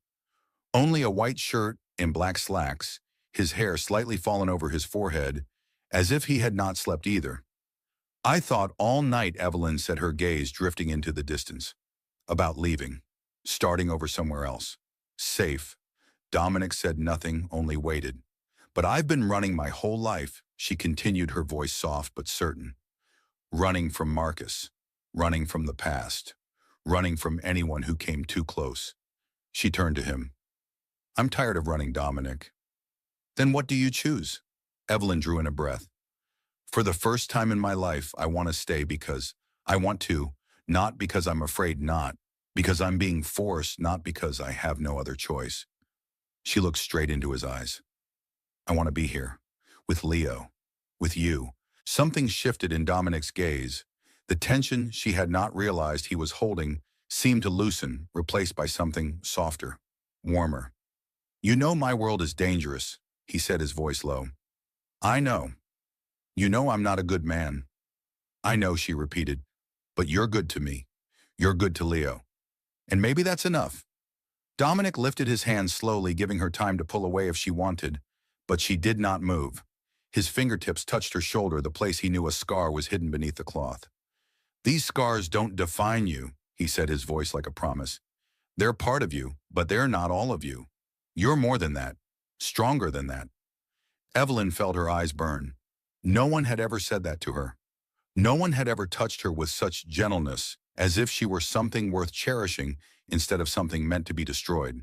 Only a white shirt and black slacks, his hair slightly fallen over his forehead, as if he had not slept either. I thought all night, Evelyn said, her gaze drifting into the distance. About leaving, starting over somewhere else. Safe. Dominic said nothing, only waited. But I've been running my whole life, she continued, her voice soft but certain. Running from Marcus. Running from the past. Running from anyone who came too close. She turned to him. I'm tired of running, Dominic. Then what do you choose? Evelyn drew in a breath. For the first time in my life, I want to stay because I want to, not because I'm afraid not, because I'm being forced, not because I have no other choice. She looked straight into his eyes. I want to be here, with Leo, with you. Something shifted in Dominic's gaze. The tension she had not realized he was holding seemed to loosen, replaced by something softer, warmer. You know my world is dangerous, he said, his voice low. I know. You know I'm not a good man. I know, she repeated. But you're good to me. You're good to Leo. And maybe that's enough. Dominic lifted his hand slowly, giving her time to pull away if she wanted, but she did not move. His fingertips touched her shoulder, the place he knew a scar was hidden beneath the cloth. These scars don't define you, he said, his voice like a promise. They're part of you, but they're not all of you. You're more than that, stronger than that. Evelyn felt her eyes burn. No one had ever said that to her. No one had ever touched her with such gentleness, as if she were something worth cherishing instead of something meant to be destroyed.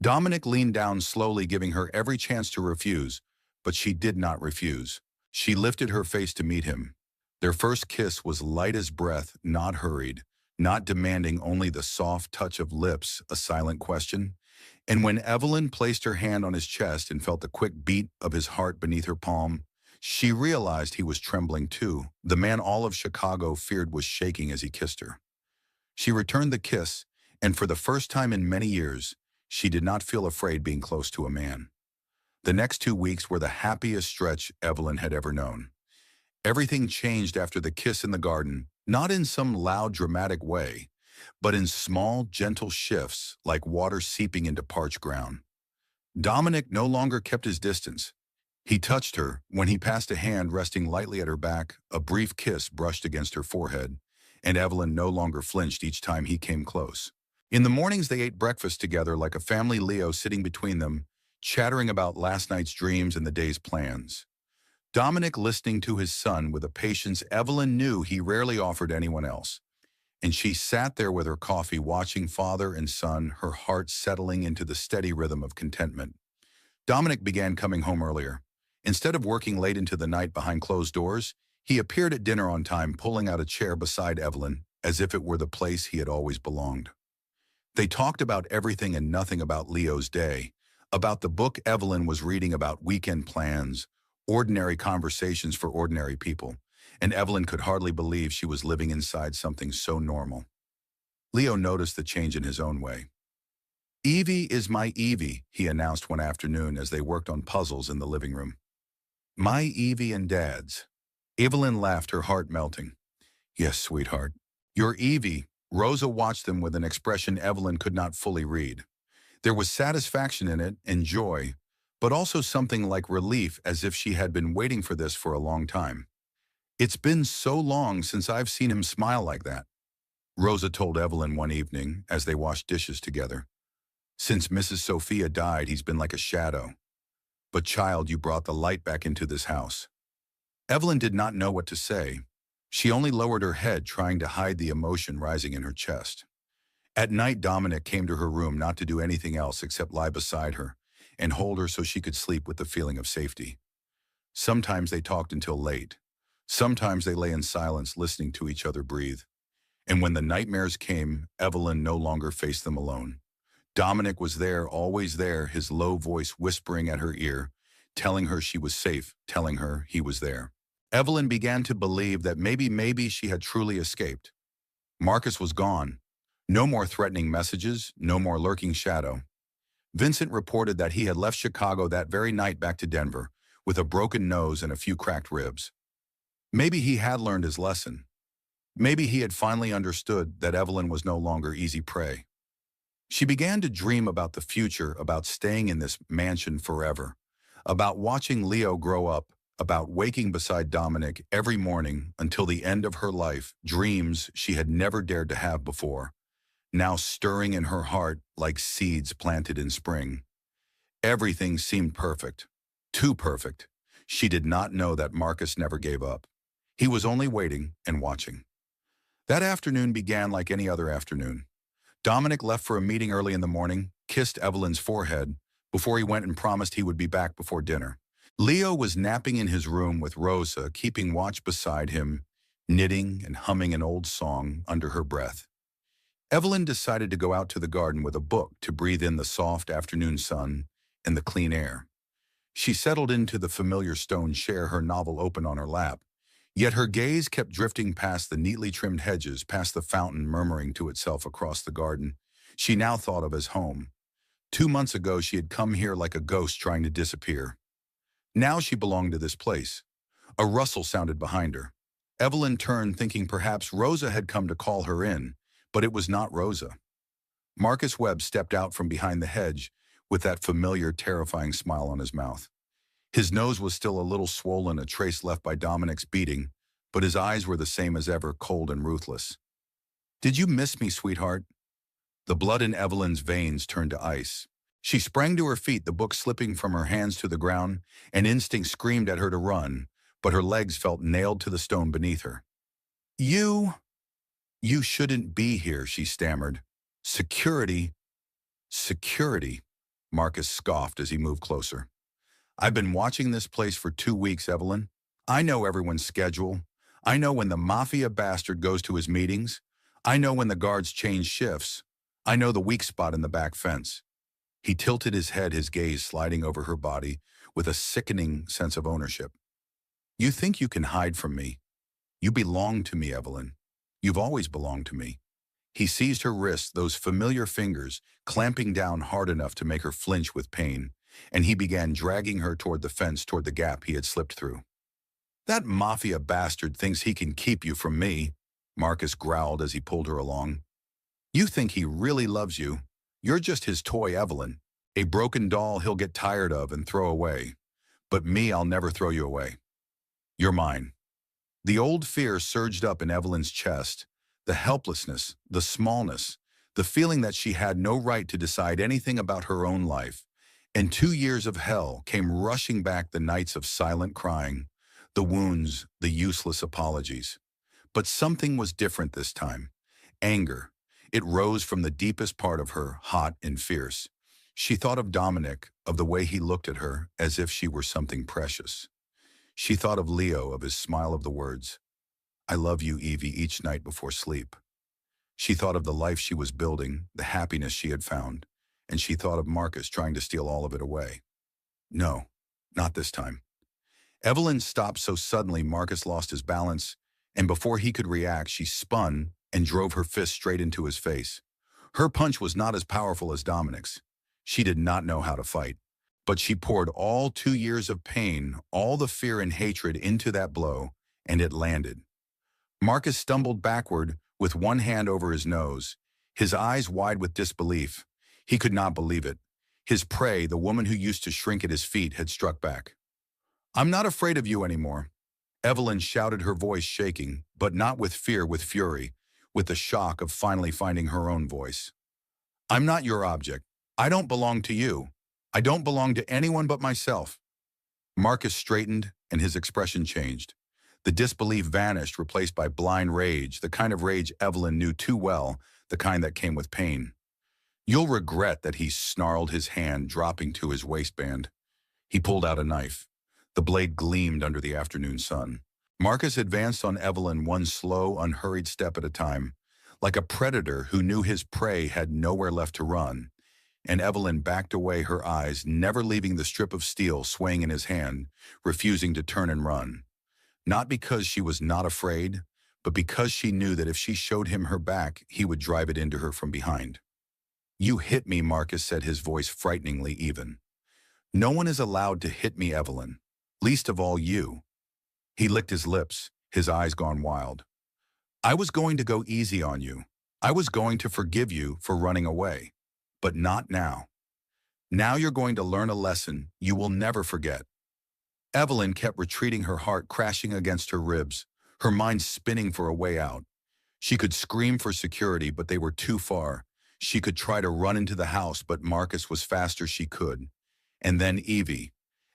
Dominic leaned down slowly, giving her every chance to refuse, but she did not refuse. She lifted her face to meet him. Their first kiss was light as breath, not hurried, not demanding only the soft touch of lips, a silent question. And when Evelyn placed her hand on his chest and felt the quick beat of his heart beneath her palm, she realized he was trembling too. The man all of Chicago feared was shaking as he kissed her. She returned the kiss, and for the first time in many years, she did not feel afraid being close to a man. The next 2 weeks were the happiest stretch Evelyn had ever known. Everything changed after the kiss in the garden, not in some loud, dramatic way, but in small, gentle shifts like water seeping into parched ground. Dominic no longer kept his distance. He touched her when he passed a hand resting lightly at her back. A brief kiss brushed against her forehead, and Evelyn no longer flinched each time he came close. In the mornings they ate breakfast together like a family, Leo sitting between them, chattering about last night's dreams and the day's plans. Dominic listening to his son with a patience Evelyn knew he rarely offered anyone else. And she sat there with her coffee, watching father and son, her heart settling into the steady rhythm of contentment. Dominic began coming home earlier. Instead of working late into the night behind closed doors, he appeared at dinner on time, pulling out a chair beside Evelyn, as if it were the place he had always belonged. They talked about everything and nothing about Leo's day, about the book Evelyn was reading, about weekend plans, ordinary conversations for ordinary people, and Evelyn could hardly believe she was living inside something so normal. Leo noticed the change in his own way. Evie is my Evie, he announced one afternoon as they worked on puzzles in the living room. My Evie and Dad's. Evelyn laughed, her heart melting. Yes, sweetheart. Your Evie. Rosa watched them with an expression Evelyn could not fully read. There was satisfaction in it and joy, but also something like relief, as if she had been waiting for this for a long time. It's been so long since I've seen him smile like that, Rosa told Evelyn one evening as they washed dishes together. Since Mrs. Sophia died, he's been like a shadow. But child, you brought the light back into this house. Evelyn did not know what to say. She only lowered her head, trying to hide the emotion rising in her chest. At night, Dominic came to her room, not to do anything else except lie beside her and hold her so she could sleep with the feeling of safety. Sometimes they talked until late. Sometimes they lay in silence, listening to each other breathe. And when the nightmares came, Evelyn no longer faced them alone. Dominic was there, always there, his low voice whispering at her ear, telling her she was safe, telling her he was there. Evelyn began to believe that maybe she had truly escaped. Marcus was gone. No more threatening messages, no more lurking shadow. Vincent reported that he had left Chicago that very night back to Denver, with a broken nose and a few cracked ribs. Maybe he had learned his lesson. Maybe he had finally understood that Evelyn was no longer easy prey. She began to dream about the future, about staying in this mansion forever, about watching Leo grow up, about waking beside Dominic every morning until the end of her life, dreams she had never dared to have before, now stirring in her heart like seeds planted in spring. Everything seemed perfect, too perfect. She did not know that Marcus never gave up. He was only waiting and watching. That afternoon began like any other afternoon. Dominic left for a meeting early in the morning, kissed Evelyn's forehead before he went and promised he would be back before dinner. Leo was napping in his room with Rosa, keeping watch beside him, knitting and humming an old song under her breath. Evelyn decided to go out to the garden with a book to breathe in the soft afternoon sun and the clean air. She settled into the familiar stone chair, her novel open on her lap, yet her gaze kept drifting past the neatly trimmed hedges, past the fountain murmuring to itself across the garden she now thought of as home. 2 months ago she had come here like a ghost trying to disappear. Now she belonged to this place. A rustle sounded behind her. Evelyn turned, thinking perhaps Rosa had come to call her in, but it was not Rosa. Marcus Webb stepped out from behind the hedge with that familiar, terrifying smile on his mouth. His nose was still a little swollen, a trace left by Dominic's beating, but his eyes were the same as ever, cold and ruthless. "Did you miss me, sweetheart?" The blood in Evelyn's veins turned to ice. She sprang to her feet, the book slipping from her hands to the ground, and instinct screamed at her to run, but her legs felt nailed to the stone beneath her. You shouldn't be here," she stammered. "Security? Security?" Marcus scoffed as he moved closer. "I've been watching this place for 2 weeks, Evelyn. I know everyone's schedule. I know when the Mafia bastard goes to his meetings. I know when the guards change shifts. I know the weak spot in the back fence." He tilted his head, his gaze sliding over her body with a sickening sense of ownership. "You think you can hide from me? You belong to me, Evelyn. You've always belonged to me." He seized her wrists, those familiar fingers, clamping down hard enough to make her flinch with pain, and he began dragging her toward the fence, toward the gap he had slipped through. "That Mafia bastard thinks he can keep you from me," Marcus growled as he pulled her along. "You think he really loves you. You're just his toy, Evelyn. A broken doll he'll get tired of and throw away. But me, I'll never throw you away. You're mine." The old fear surged up in Evelyn's chest, the helplessness, the smallness, the feeling that she had no right to decide anything about her own life. And 2 years of hell came rushing back, the nights of silent crying, the wounds, the useless apologies. But something was different this time. Anger. It rose from the deepest part of her, hot and fierce. She thought of Dominic, of the way he looked at her as if she were something precious. She thought of Leo, of his smile, of the words, "I love you, Evie," each night before sleep. She thought of the life she was building, the happiness she had found, and she thought of Marcus trying to steal all of it away. No, not this time. Evelyn stopped so suddenly Marcus lost his balance, and before he could react, she spun and drove her fist straight into his face. Her punch was not as powerful as Dominic's. She did not know how to fight. But she poured all 2 years of pain, all the fear and hatred into that blow, and it landed. Marcus stumbled backward with one hand over his nose, his eyes wide with disbelief. He could not believe it. His prey, the woman who used to shrink at his feet, had struck back. "I'm not afraid of you anymore." Evelyn shouted, her voice shaking, but not with fear, with fury, with the shock of finally finding her own voice. "I'm not your object. I don't belong to you. I don't belong to anyone but myself." Marcus straightened, and his expression changed. The disbelief vanished, replaced by blind rage, the kind of rage Evelyn knew too well, the kind that came with pain. "You'll regret that," he snarled, his hand dropping to his waistband. He pulled out a knife. The blade gleamed under the afternoon sun. Marcus advanced on Evelyn, one slow, unhurried step at a time, like a predator who knew his prey had nowhere left to run. And Evelyn backed away, her eyes never leaving the strip of steel swaying in his hand, refusing to turn and run. Not because she was not afraid, but because she knew that if she showed him her back, he would drive it into her from behind. "You hit me," Marcus said, his voice frighteningly even. "No one is allowed to hit me, Evelyn. Least of all you." He licked his lips, his eyes gone wild. "I was going to go easy on you. I was going to forgive you for running away. But not now. Now you're going to learn a lesson you will never forget." Evelyn kept retreating, her heart crashing against her ribs, her mind spinning for a way out. She could scream for security, but they were too far. She could try to run into the house, but Marcus was faster. She could. And then Evie.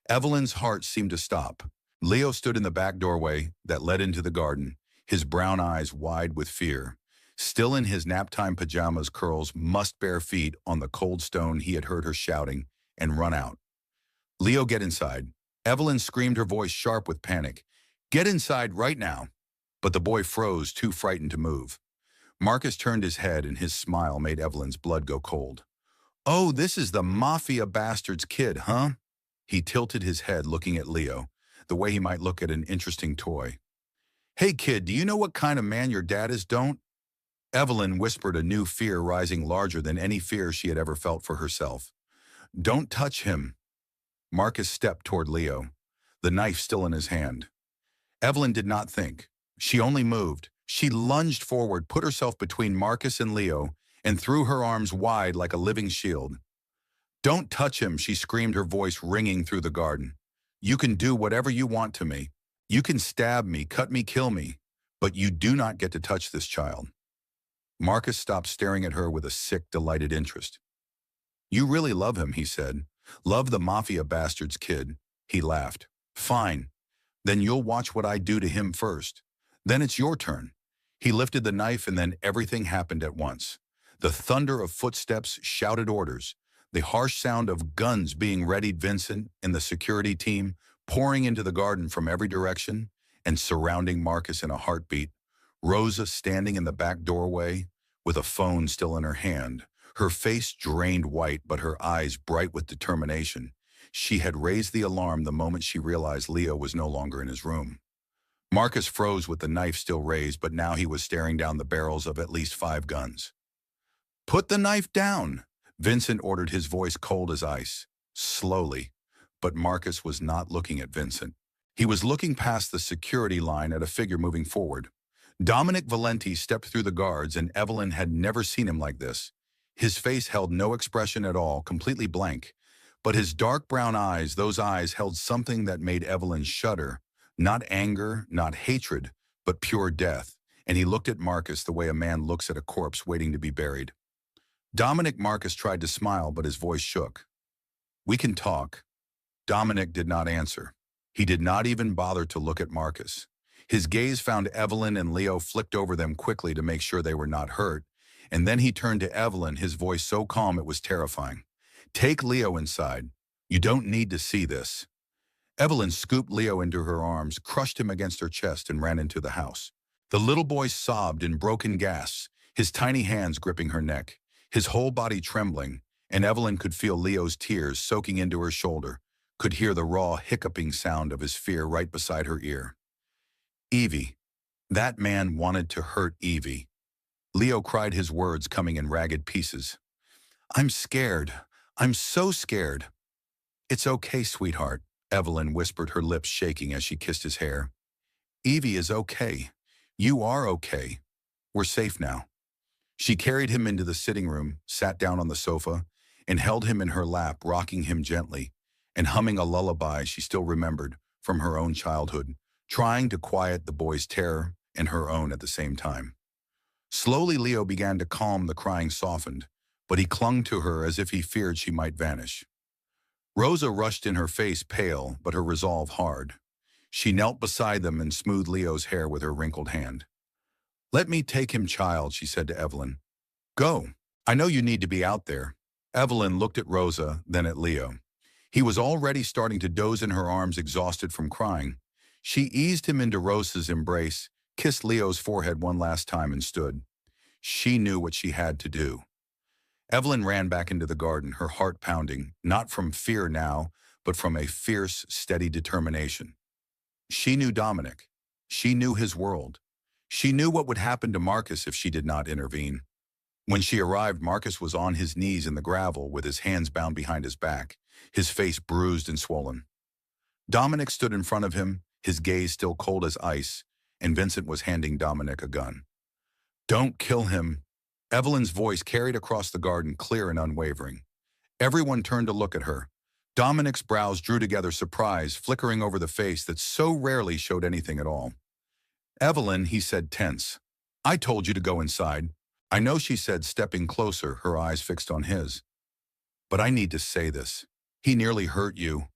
Evelyn's heart seemed to stop. Leo stood in the back doorway that led into the garden, his brown eyes wide with fear. Still in his naptime pajamas, curls must bare feet on the cold stone, he had heard her shouting and run out. Leo, get inside. Evelyn screamed, her voice sharp with panic. Get inside right now. But the boy froze, too frightened to move. Marcus turned his head and his smile made Evelyn's blood go cold. Oh, this is the Mafia bastard's kid, huh? He tilted his head, looking at Leo, the way he might look at an interesting toy. Hey kid, do you know what kind of man your dad is, don't? Evelyn whispered, a new fear rising larger than any fear she had ever felt for herself. Don't touch him. Marcus stepped toward Leo, the knife still in his hand. Evelyn did not think. She only moved. She lunged forward, put herself between Marcus and Leo, and threw her arms wide like a living shield. Don't touch him, she screamed, her voice ringing through the garden. You can do whatever you want to me. You can stab me, cut me, kill me, but you do not get to touch this child. Marcus stopped staring at her with a sick, delighted interest. You really love him, he said. Love the Mafia bastard's kid. He laughed. Fine. Then you'll watch what I do to him first. Then it's your turn. He lifted the knife and then everything happened at once. The thunder of footsteps shouted orders. The harsh sound of guns being readied, Vincent and the security team pouring into the garden from every direction and surrounding Marcus in a heartbeat. Rosa standing in the back doorway with a phone still in her hand, her face drained white but her eyes bright with determination. She had raised the alarm the moment she realized Leo was no longer in his room. Marcus froze with the knife still raised, but now he was staring down the barrels of at least 5 guns. Put the knife down, Vincent ordered, his voice cold as ice. Slowly. But Marcus was not looking at Vincent. He was looking past the security line at a figure moving forward. Dominic Valenti stepped through the guards, and Evelyn had never seen him like this. His face held no expression at all, completely blank. But his dark brown eyes, those eyes held something that made Evelyn shudder. Not anger, not hatred, but pure death. And he looked at Marcus the way a man looks at a corpse waiting to be buried. Dominic Marcus tried to smile, but his voice shook. We can talk. Dominic did not answer. He did not even bother to look at Marcus. His gaze found Evelyn, and Leo flicked over them quickly to make sure they were not hurt. And then he turned to Evelyn, his voice so calm it was terrifying. Take Leo inside. You don't need to see this. Evelyn scooped Leo into her arms, crushed him against her chest, and ran into the house. The little boy sobbed in broken gasps, his tiny hands gripping her neck, his whole body trembling, and Evelyn could feel Leo's tears soaking into her shoulder, could hear the raw, hiccuping sound of his fear right beside her ear. Evie. That man wanted to hurt Evie. Leo cried, his words coming in ragged pieces. I'm scared. I'm so scared. It's okay, sweetheart, Evelyn whispered, her lips shaking as she kissed his hair. Evie is okay. You are okay. We're safe now. She carried him into the sitting room, sat down on the sofa, and held him in her lap, rocking him gently, and humming a lullaby she still remembered from her own childhood, trying to quiet the boy's terror and her own at the same time. Slowly, Leo began to calm. The crying softened, but he clung to her as if he feared she might vanish. Rosa rushed in, her face pale, but her resolve hard. She knelt beside them and smoothed Leo's hair with her wrinkled hand. Let me take him, child, she said to Evelyn. Go. I know you need to be out there. Evelyn looked at Rosa, then at Leo. He was already starting to doze in her arms, exhausted from crying. She eased him into Rosa's embrace, kissed Leo's forehead one last time, and stood. She knew what she had to do. Evelyn ran back into the garden, her heart pounding, not from fear now, but from a fierce, steady determination. She knew Dominic. She knew his world. She knew what would happen to Marcus if she did not intervene. When she arrived, Marcus was on his knees in the gravel with his hands bound behind his back, his face bruised and swollen. Dominic stood in front of him, his gaze still cold as ice, and Vincent was handing Dominic a gun. Don't kill him. Evelyn's voice carried across the garden, clear and unwavering. Everyone turned to look at her. Dominic's brows drew together, surprise flickering over the face that so rarely showed anything at all. Evelyn, he said, tense. I told you to go inside. I know, she said, stepping closer, her eyes fixed on his. But I need to say this. He nearly hurt you.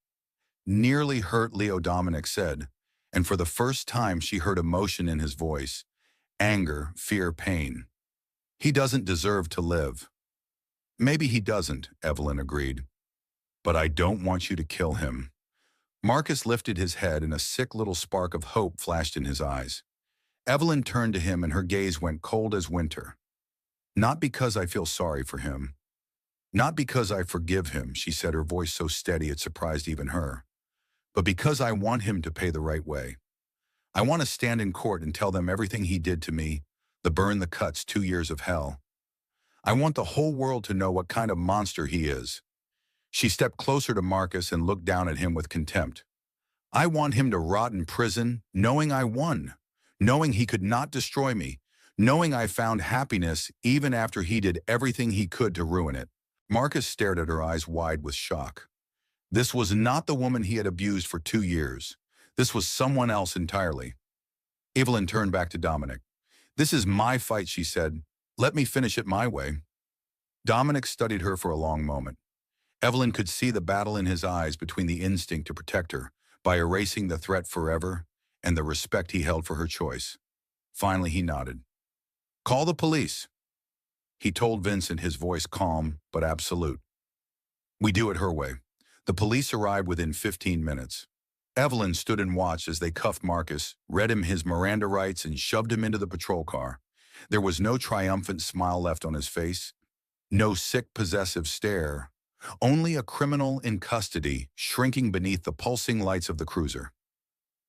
Nearly hurt, Leo, Dominic said, and for the first time she heard emotion in his voice. Anger, fear, pain. He doesn't deserve to live. Maybe he doesn't, Evelyn agreed. But I don't want you to kill him. Marcus lifted his head and a sick little spark of hope flashed in his eyes. Evelyn turned to him and her gaze went cold as winter. Not because I feel sorry for him. Not because I forgive him, she said, her voice so steady it surprised even her. But because I want him to pay the right way. I want to stand in court and tell them everything he did to me, the burn, the cuts, 2 years of hell. I want the whole world to know what kind of monster he is. She stepped closer to Marcus and looked down at him with contempt. I want him to rot in prison, knowing I won, knowing he could not destroy me, knowing I found happiness even after he did everything he could to ruin it. Marcus stared at her, eyes wide with shock. This was not the woman he had abused for 2 years. This was someone else entirely. Evelyn turned back to Dominic. This is my fight, she said. Let me finish it my way. Dominic studied her for a long moment. Evelyn could see the battle in his eyes between the instinct to protect her by erasing the threat forever and the respect he held for her choice. Finally, he nodded. Call the police, he told Vincent, his voice calm but absolute. We do it her way. The police arrived within 15 minutes. Evelyn stood and watched as they cuffed Marcus, read him his Miranda rights, and shoved him into the patrol car. There was no triumphant smile left on his face, no sick, possessive stare, only a criminal in custody shrinking beneath the pulsing lights of the cruiser.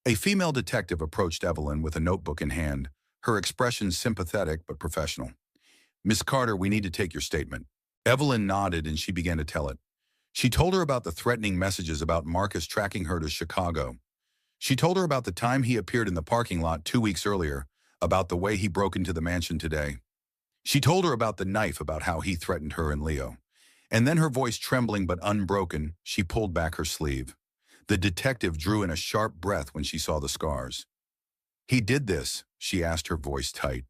A female detective approached Evelyn with a notebook in hand, her expression sympathetic but professional. Miss Carter, we need to take your statement. Evelyn nodded and she began to tell it. She told her about the threatening messages about Marcus tracking her to Chicago. She told her about the time he appeared in the parking lot 2 weeks earlier, about the way he broke into the mansion today. She told her about the knife, about how he threatened her and Leo. And then, her voice trembling but unbroken, she pulled back her sleeve. The detective drew in a sharp breath when she saw the scars. He did this, she asked, her voice tight.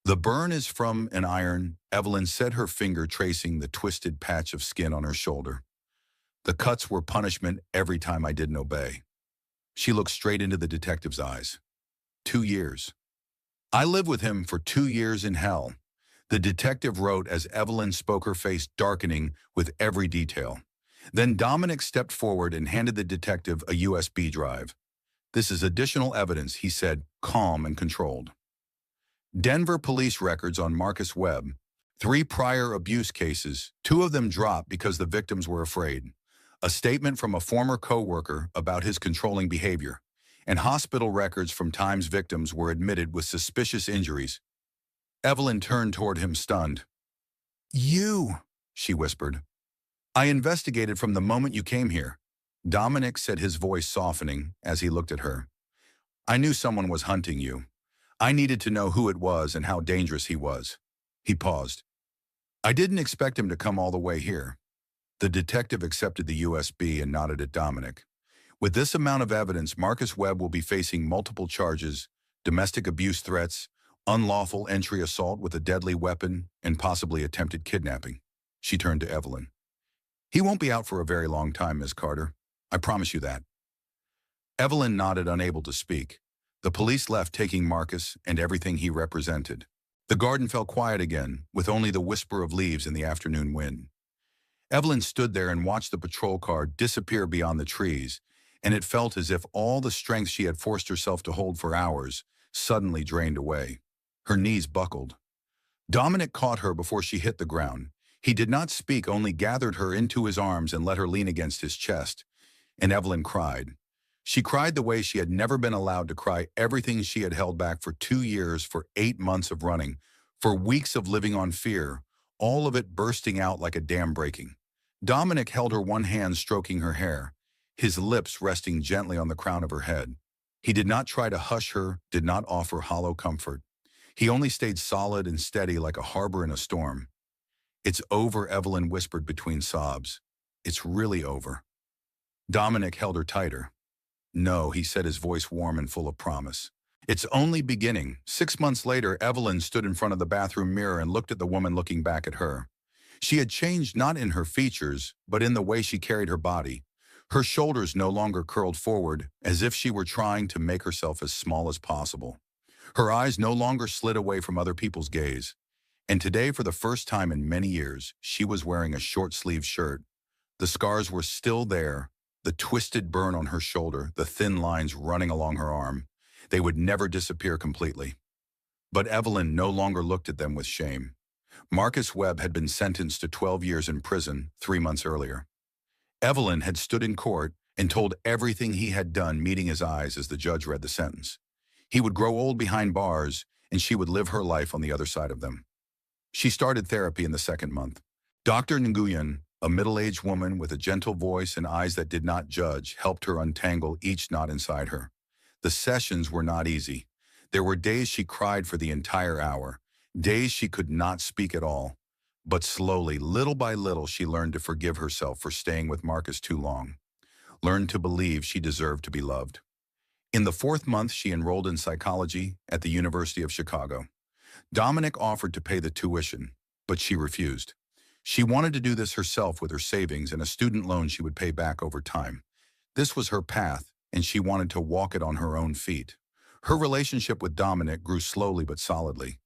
The burn is from an iron, Evelyn said, her finger tracing the twisted patch of skin on her shoulder. The cuts were punishment every time I didn't obey. She looked straight into the detective's eyes. 2 years. I lived with him for 2 years in hell. The detective wrote as Evelyn spoke, her face darkening with every detail. Then Dominic stepped forward and handed the detective a USB drive. This is additional evidence, he said, calm and controlled. Denver police records on Marcus Webb. 3 prior abuse cases, 2 of them dropped because the victims were afraid. A statement from a former co-worker about his controlling behavior, and hospital records from times victims were admitted with suspicious injuries. Evelyn turned toward him, stunned. You, she whispered. I investigated from the moment you came here. Dominic said, his voice softening as he looked at her. I knew someone was hunting you. I needed to know who it was and how dangerous he was. He paused. I didn't expect him to come all the way here. The detective accepted the USB and nodded at Dominic. With this amount of evidence, Marcus Webb will be facing multiple charges, domestic abuse threats, unlawful entry assault with a deadly weapon, and possibly attempted kidnapping. She turned to Evelyn. He won't be out for a very long time, Miss Carter. I promise you that. Evelyn nodded, unable to speak. The police left, taking Marcus and everything he represented. The garden fell quiet again, with only the whisper of leaves in the afternoon wind. Evelyn stood there and watched the patrol car disappear beyond the trees, and it felt as if all the strength she had forced herself to hold for hours suddenly drained away. Her knees buckled. Dominic caught her before she hit the ground. He did not speak, only gathered her into his arms and let her lean against his chest. And Evelyn cried. She cried the way she had never been allowed to cry, everything she had held back for 2 years, for 8 months of running, for weeks of living on fear, all of it bursting out like a dam breaking. Dominic held her, one hand stroking her hair, his lips resting gently on the crown of her head. He did not try to hush her, did not offer hollow comfort. He only stayed solid and steady like a harbor in a storm. It's over, Evelyn whispered between sobs. It's really over. Dominic held her tighter. No, he said, his voice warm and full of promise. It's only beginning. 6 months later, Evelyn stood in front of the bathroom mirror and looked at the woman looking back at her. She had changed not in her features, but in the way she carried her body. Her shoulders no longer curled forward, as if she were trying to make herself as small as possible. Her eyes no longer slid away from other people's gaze. And today, for the first time in many years, she was wearing a short-sleeved shirt. The scars were still there, the twisted burn on her shoulder, the thin lines running along her arm. They would never disappear completely. But Evelyn no longer looked at them with shame. Marcus Webb had been sentenced to 12 years in prison 3 months earlier. Evelyn had stood in court and told everything he had done, meeting his eyes as the judge read the sentence. He would grow old behind bars, and she would live her life on the other side of them. She started therapy in the second month. Dr. Nguyen, a middle-aged woman with a gentle voice and eyes that did not judge, helped her untangle each knot inside her. The sessions were not easy. There were days she cried for the entire hour, days she could not speak at all. But slowly, little by little, she learned to forgive herself for staying with Marcus too long, learned to believe she deserved to be loved. In the fourth month, she enrolled in psychology at the University of Chicago. Dominic offered to pay the tuition, but she refused. She wanted to do this herself with her savings and a student loan she would pay back over time. This was her path, and she wanted to walk it on her own feet. Her relationship with Dominic grew slowly but solidly.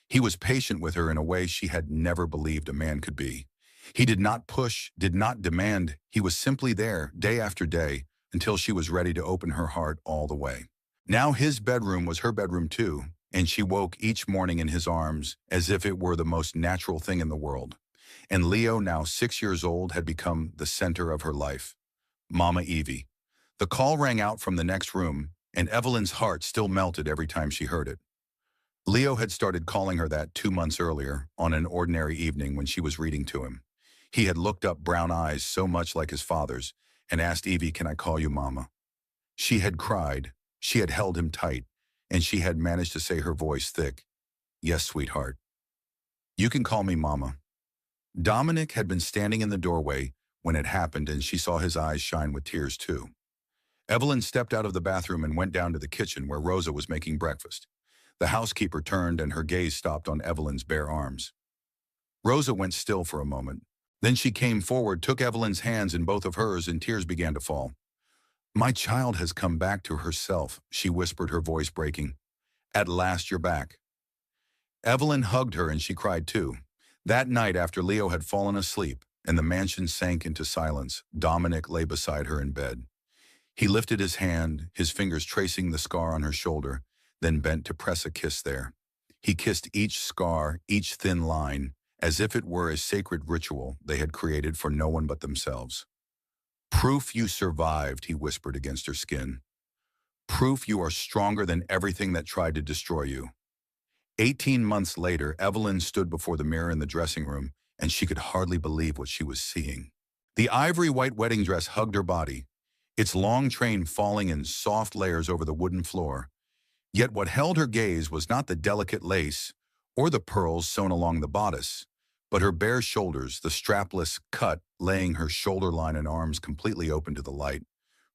He was patient with her in a way she had never believed a man could be. He did not push, did not demand. He was simply there, day after day, until she was ready to open her heart all the way. Now his bedroom was her bedroom too, and she woke each morning in his arms as if it were the most natural thing in the world. And Leo, now 6 years old, had become the center of her life. Mama Evie. The call rang out from the next room, and Evelyn's heart still melted every time she heard it. Leo had started calling her that 2 months earlier, on an ordinary evening when she was reading to him. He had looked up, brown eyes so much like his father's, and asked Evie, "Can I call you Mama?" She had cried, she had held him tight, and she had managed to say, her voice thick, "Yes, sweetheart. You can call me Mama." Dominic had been standing in the doorway when it happened, and she saw his eyes shine with tears too. Evelyn stepped out of the bathroom and went down to the kitchen where Rosa was making breakfast. The housekeeper turned and her gaze stopped on Evelyn's bare arms. Rosa went still for a moment. Then she came forward, took Evelyn's hands in both of hers, and tears began to fall. "My child has come back to herself," she whispered, her voice breaking. "At last you're back." Evelyn hugged her and she cried too. That night, after Leo had fallen asleep and the mansion sank into silence, Dominic lay beside her in bed. He lifted his hand, his fingers tracing the scar on her shoulder, then bent to press a kiss there. He kissed each scar, each thin line, as if it were a sacred ritual they had created for no one but themselves. "Proof you survived," he whispered against her skin. "Proof you are stronger than everything that tried to destroy you." 18 months later, Evelyn stood before the mirror in the dressing room, and she could hardly believe what she was seeing. The ivory white wedding dress hugged her body, its long train falling in soft layers over the wooden floor. Yet what held her gaze was not the delicate lace or the pearls sewn along the bodice, but her bare shoulders, the strapless cut laying her shoulder line and arms completely open to the light,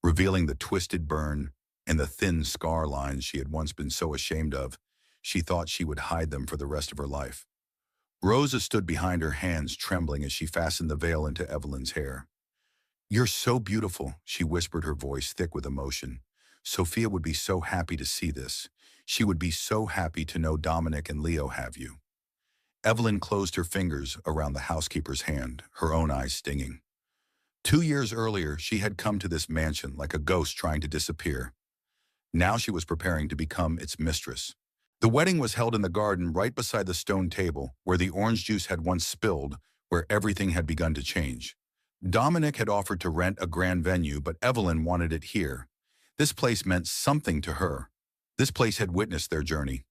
revealing the twisted burn and the thin scar lines she had once been so ashamed of. She thought she would hide them for the rest of her life. Rosa stood behind her, hands trembling as she fastened the veil into Evelyn's hair. "You're so beautiful," she whispered, her voice thick with emotion. "Sophia would be so happy to see this. She would be so happy to know Dominic and Leo have you." Evelyn closed her fingers around the housekeeper's hand, her own eyes stinging. 2 years earlier, she had come to this mansion like a ghost trying to disappear. Now she was preparing to become its mistress. The wedding was held in the garden right beside the stone table where the orange juice had once spilled, where everything had begun to change. Dominic had offered to rent a grand venue, but Evelyn wanted it here. This place meant something to her. This place had witnessed their journey.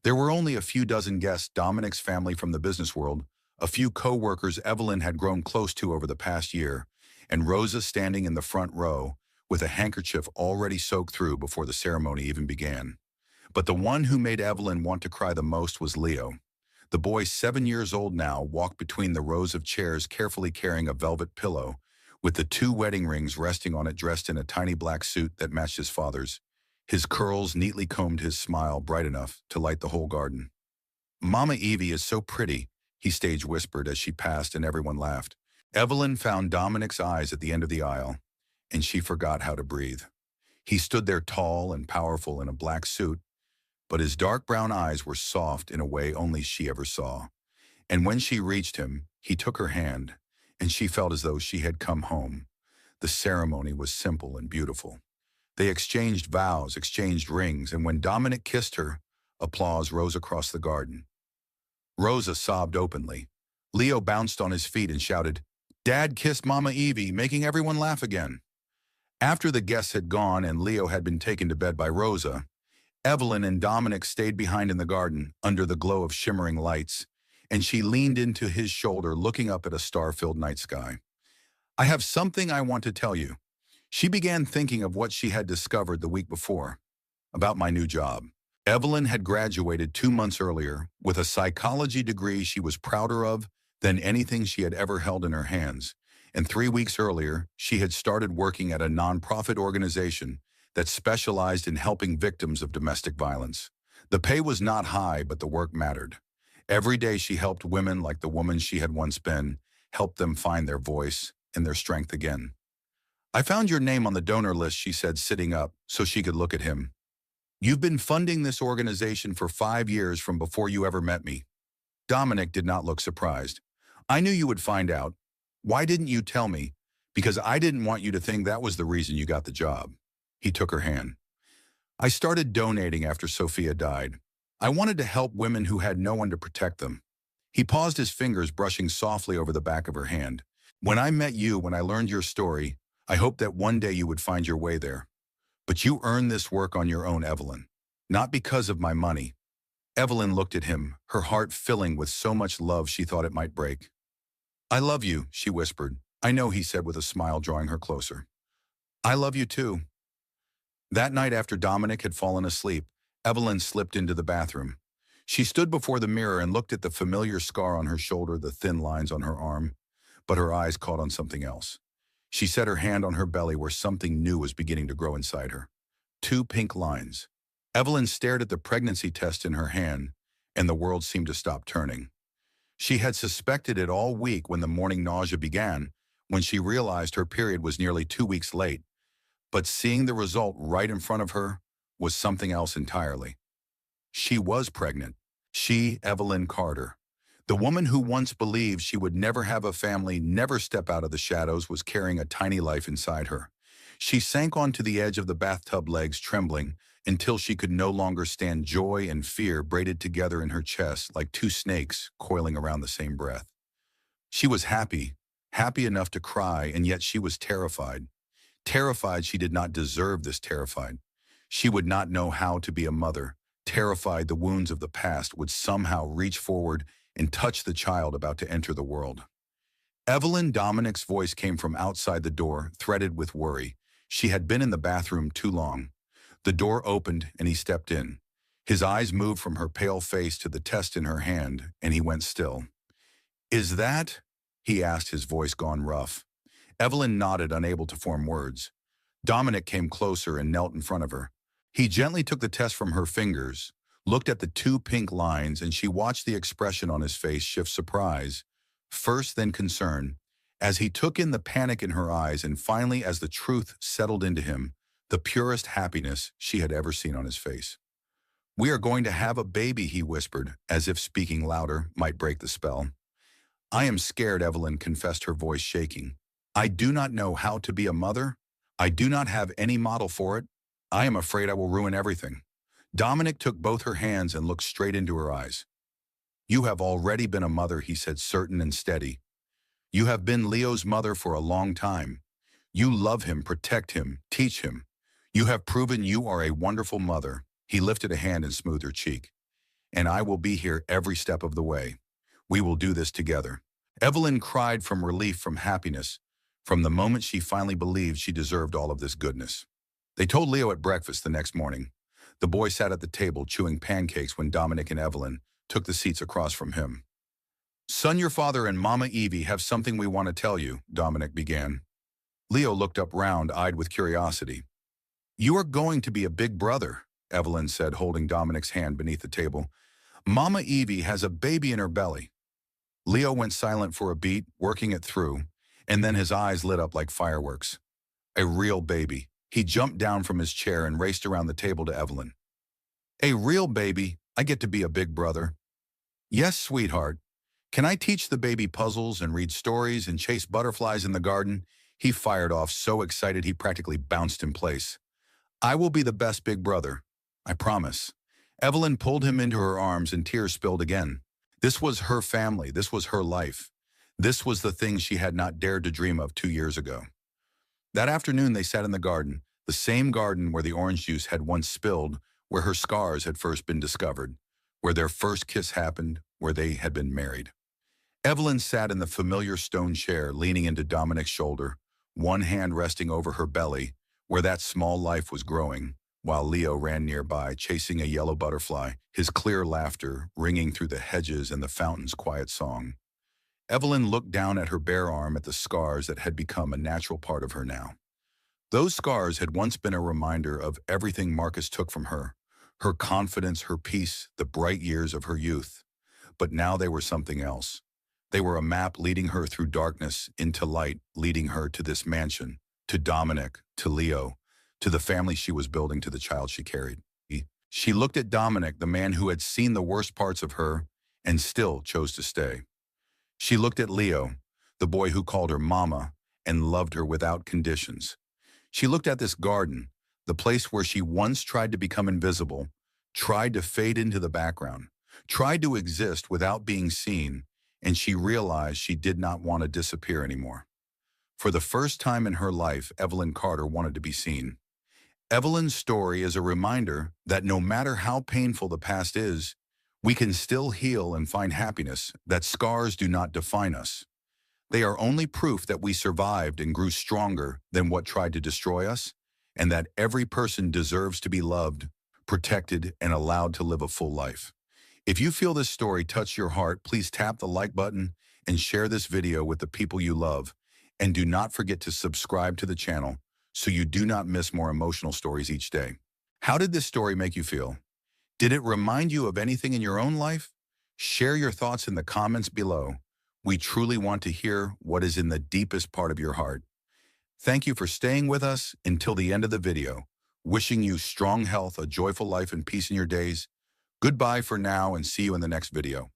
There were only a few dozen guests, Dominic's family from the business world, a few co-workers Evelyn had grown close to over the past year, and Rosa standing in the front row with a handkerchief already soaked through before the ceremony even began. But the one who made Evelyn want to cry the most was Leo. The boy, 7 years old now, walked between the rows of chairs carefully carrying a velvet pillow, with the 2 wedding rings resting on it, dressed in a tiny black suit that matched his father's. His curls neatly combed, his smile bright enough to light the whole garden. "Mama Evie is so pretty," he stage whispered as she passed, and everyone laughed. Evelyn found Dominic's eyes at the end of the aisle, and she forgot how to breathe. He stood there tall and powerful in a black suit, but his dark brown eyes were soft in a way only she ever saw. And when she reached him, he took her hand, and she felt as though she had come home. The ceremony was simple and beautiful. They exchanged vows, exchanged rings, and when Dominic kissed her, applause rose across the garden. Rosa sobbed openly. Leo bounced on his feet and shouted, "Dad kissed Mama Evie, making everyone laugh again." After the guests had gone and Leo had been taken to bed by Rosa, Evelyn and Dominic stayed behind in the garden under the glow of shimmering lights, and she leaned into his shoulder looking up at a star-filled night sky. "I have something I want to tell you." She began thinking of what she had discovered the week before, about my new job. Evelyn had graduated 2 months earlier with a psychology degree she was prouder of than anything she had ever held in her hands. And 3 weeks earlier, she had started working at a nonprofit organization that specialized in helping victims of domestic violence. The pay was not high, but the work mattered. Every day she helped women like the woman she had once been, helped them find their voice and their strength again. "I found your name on the donor list," she said, sitting up so she could look at him. "You've been funding this organization for 5 years from before you ever met me." Dominic did not look surprised. "I knew you would find out. Why didn't you tell me?" "Because I didn't want you to think that was the reason you got the job." He took her hand. "I started donating after Sophia died. I wanted to help women who had no one to protect them." He paused, his fingers brushing softly over the back of her hand. "When I met you, when I learned your story, I hoped that one day you would find your way there. But you earned this work on your own, Evelyn. Not because of my money." Evelyn looked at him, her heart filling with so much love she thought it might break. "I love you," she whispered. "I know," he said with a smile, drawing her closer. "I love you too." That night, after Dominic had fallen asleep, Evelyn slipped into the bathroom. She stood before the mirror and looked at the familiar scar on her shoulder, the thin lines on her arm, but her eyes caught on something else. She set her hand on her belly where something new was beginning to grow inside her. 2 pink lines. Evelyn stared at the pregnancy test in her hand, and the world seemed to stop turning. She had suspected it all week when the morning nausea began, when she realized her period was nearly 2 weeks late. But seeing the result right in front of her was something else entirely. She was pregnant. She, Evelyn Carter. The woman who once believed she would never have a family, never step out of the shadows, was carrying a tiny life inside her. She sank onto the edge of the bathtub, legs trembling, until she could no longer stand, joy and fear braided together in her chest like 2 snakes coiling around the same breath. She was happy, happy enough to cry, and yet she was terrified. Terrified she did not deserve this, terrified she would not know how to be a mother, terrified the wounds of the past would somehow reach forward and touch the child about to enter the world. Evelyn, Dominic's voice came from outside the door, threaded with worry. She had been in the bathroom too long. The door opened and he stepped in. His eyes moved from her pale face to the test in her hand, and he went still. "Is that?" he asked, his voice gone rough. Evelyn nodded, unable to form words. Dominic came closer and knelt in front of her. He gently took the test from her fingers, looked at the 2 pink lines, and she watched the expression on his face shift, surprise, first then concern, as he took in the panic in her eyes, and finally as the truth settled into him, the purest happiness she had ever seen on his face. "We are going to have a baby," he whispered, as if speaking louder might break the spell. "I am scared," Evelyn confessed, her voice shaking. "I do not know how to be a mother. I do not have any model for it. I am afraid I will ruin everything." Dominic took both her hands and looked straight into her eyes. "You have already been a mother," he said, certain and steady. "You have been Leo's mother for a long time. You love him, protect him, teach him. You have proven you are a wonderful mother." He lifted a hand and smoothed her cheek. "And I will be here every step of the way. We will do this together." Evelyn cried from relief, from happiness, from the moment she finally believed she deserved all of this goodness. They told Leo at breakfast the next morning. The boy sat at the table chewing pancakes when Dominic and Evelyn took the seats across from him. "Son, your father and Mama Evie have something we want to tell you," Dominic began. Leo looked up, round-eyed with curiosity. "You are going to be a big brother," Evelyn said, holding Dominic's hand beneath the table. "Mama Evie has a baby in her belly." Leo went silent for a beat, working it through, and then his eyes lit up like fireworks. "A real baby." He jumped down from his chair and raced around the table to Evelyn. "A real baby? I get to be a big brother." "Yes, sweetheart. Can I teach the baby puzzles and read stories and chase butterflies in the garden? He fired off so excited he practically bounced in place. I will be the best big brother. I promise. Evelyn pulled him into her arms and tears spilled again. This was her family. This was her life. This was the thing she had not dared to dream of 2 years ago. That afternoon they sat in the garden, the same garden where the orange juice had once spilled, where her scars had first been discovered, where their first kiss happened, where they had been married. Evelyn sat in the familiar stone chair, leaning into Dominic's shoulder, one hand resting over her belly, where that small life was growing, while Leo ran nearby, chasing a yellow butterfly, his clear laughter ringing through the hedges and the fountain's quiet song. Evelyn looked down at her bare arm at the scars that had become a natural part of her now. Those scars had once been a reminder of everything Marcus took from her confidence, her peace, the bright years of her youth. But now they were something else. They were a map leading her through darkness into light, leading her to this mansion, to Dominic, to Leo, to the family she was building, to the child she carried. She looked at Dominic, the man who had seen the worst parts of her and still chose to stay. She looked at Leo, the boy who called her mama and loved her without conditions. She looked at this garden, the place where she once tried to become invisible, tried to fade into the background, tried to exist without being seen, and she realized she did not want to disappear anymore. For the first time in her life, Evelyn Carter wanted to be seen. Evelyn's story is a reminder that no matter how painful the past is, we can still heal and find happiness, that scars do not define us. They are only proof that we survived and grew stronger than what tried to destroy us, and that every person deserves to be loved, protected, and allowed to live a full life. If you feel this story touch your heart, please tap the like button and share this video with the people you love. And do not forget to subscribe to the channel so you do not miss more emotional stories each day. How did this story make you feel? Did it remind you of anything in your own life? Share your thoughts in the comments below. We truly want to hear what is in the deepest part of your heart. Thank you for staying with us until the end of the video. Wishing you strong health, a joyful life, and peace in your days. Goodbye for now and see you in the next video.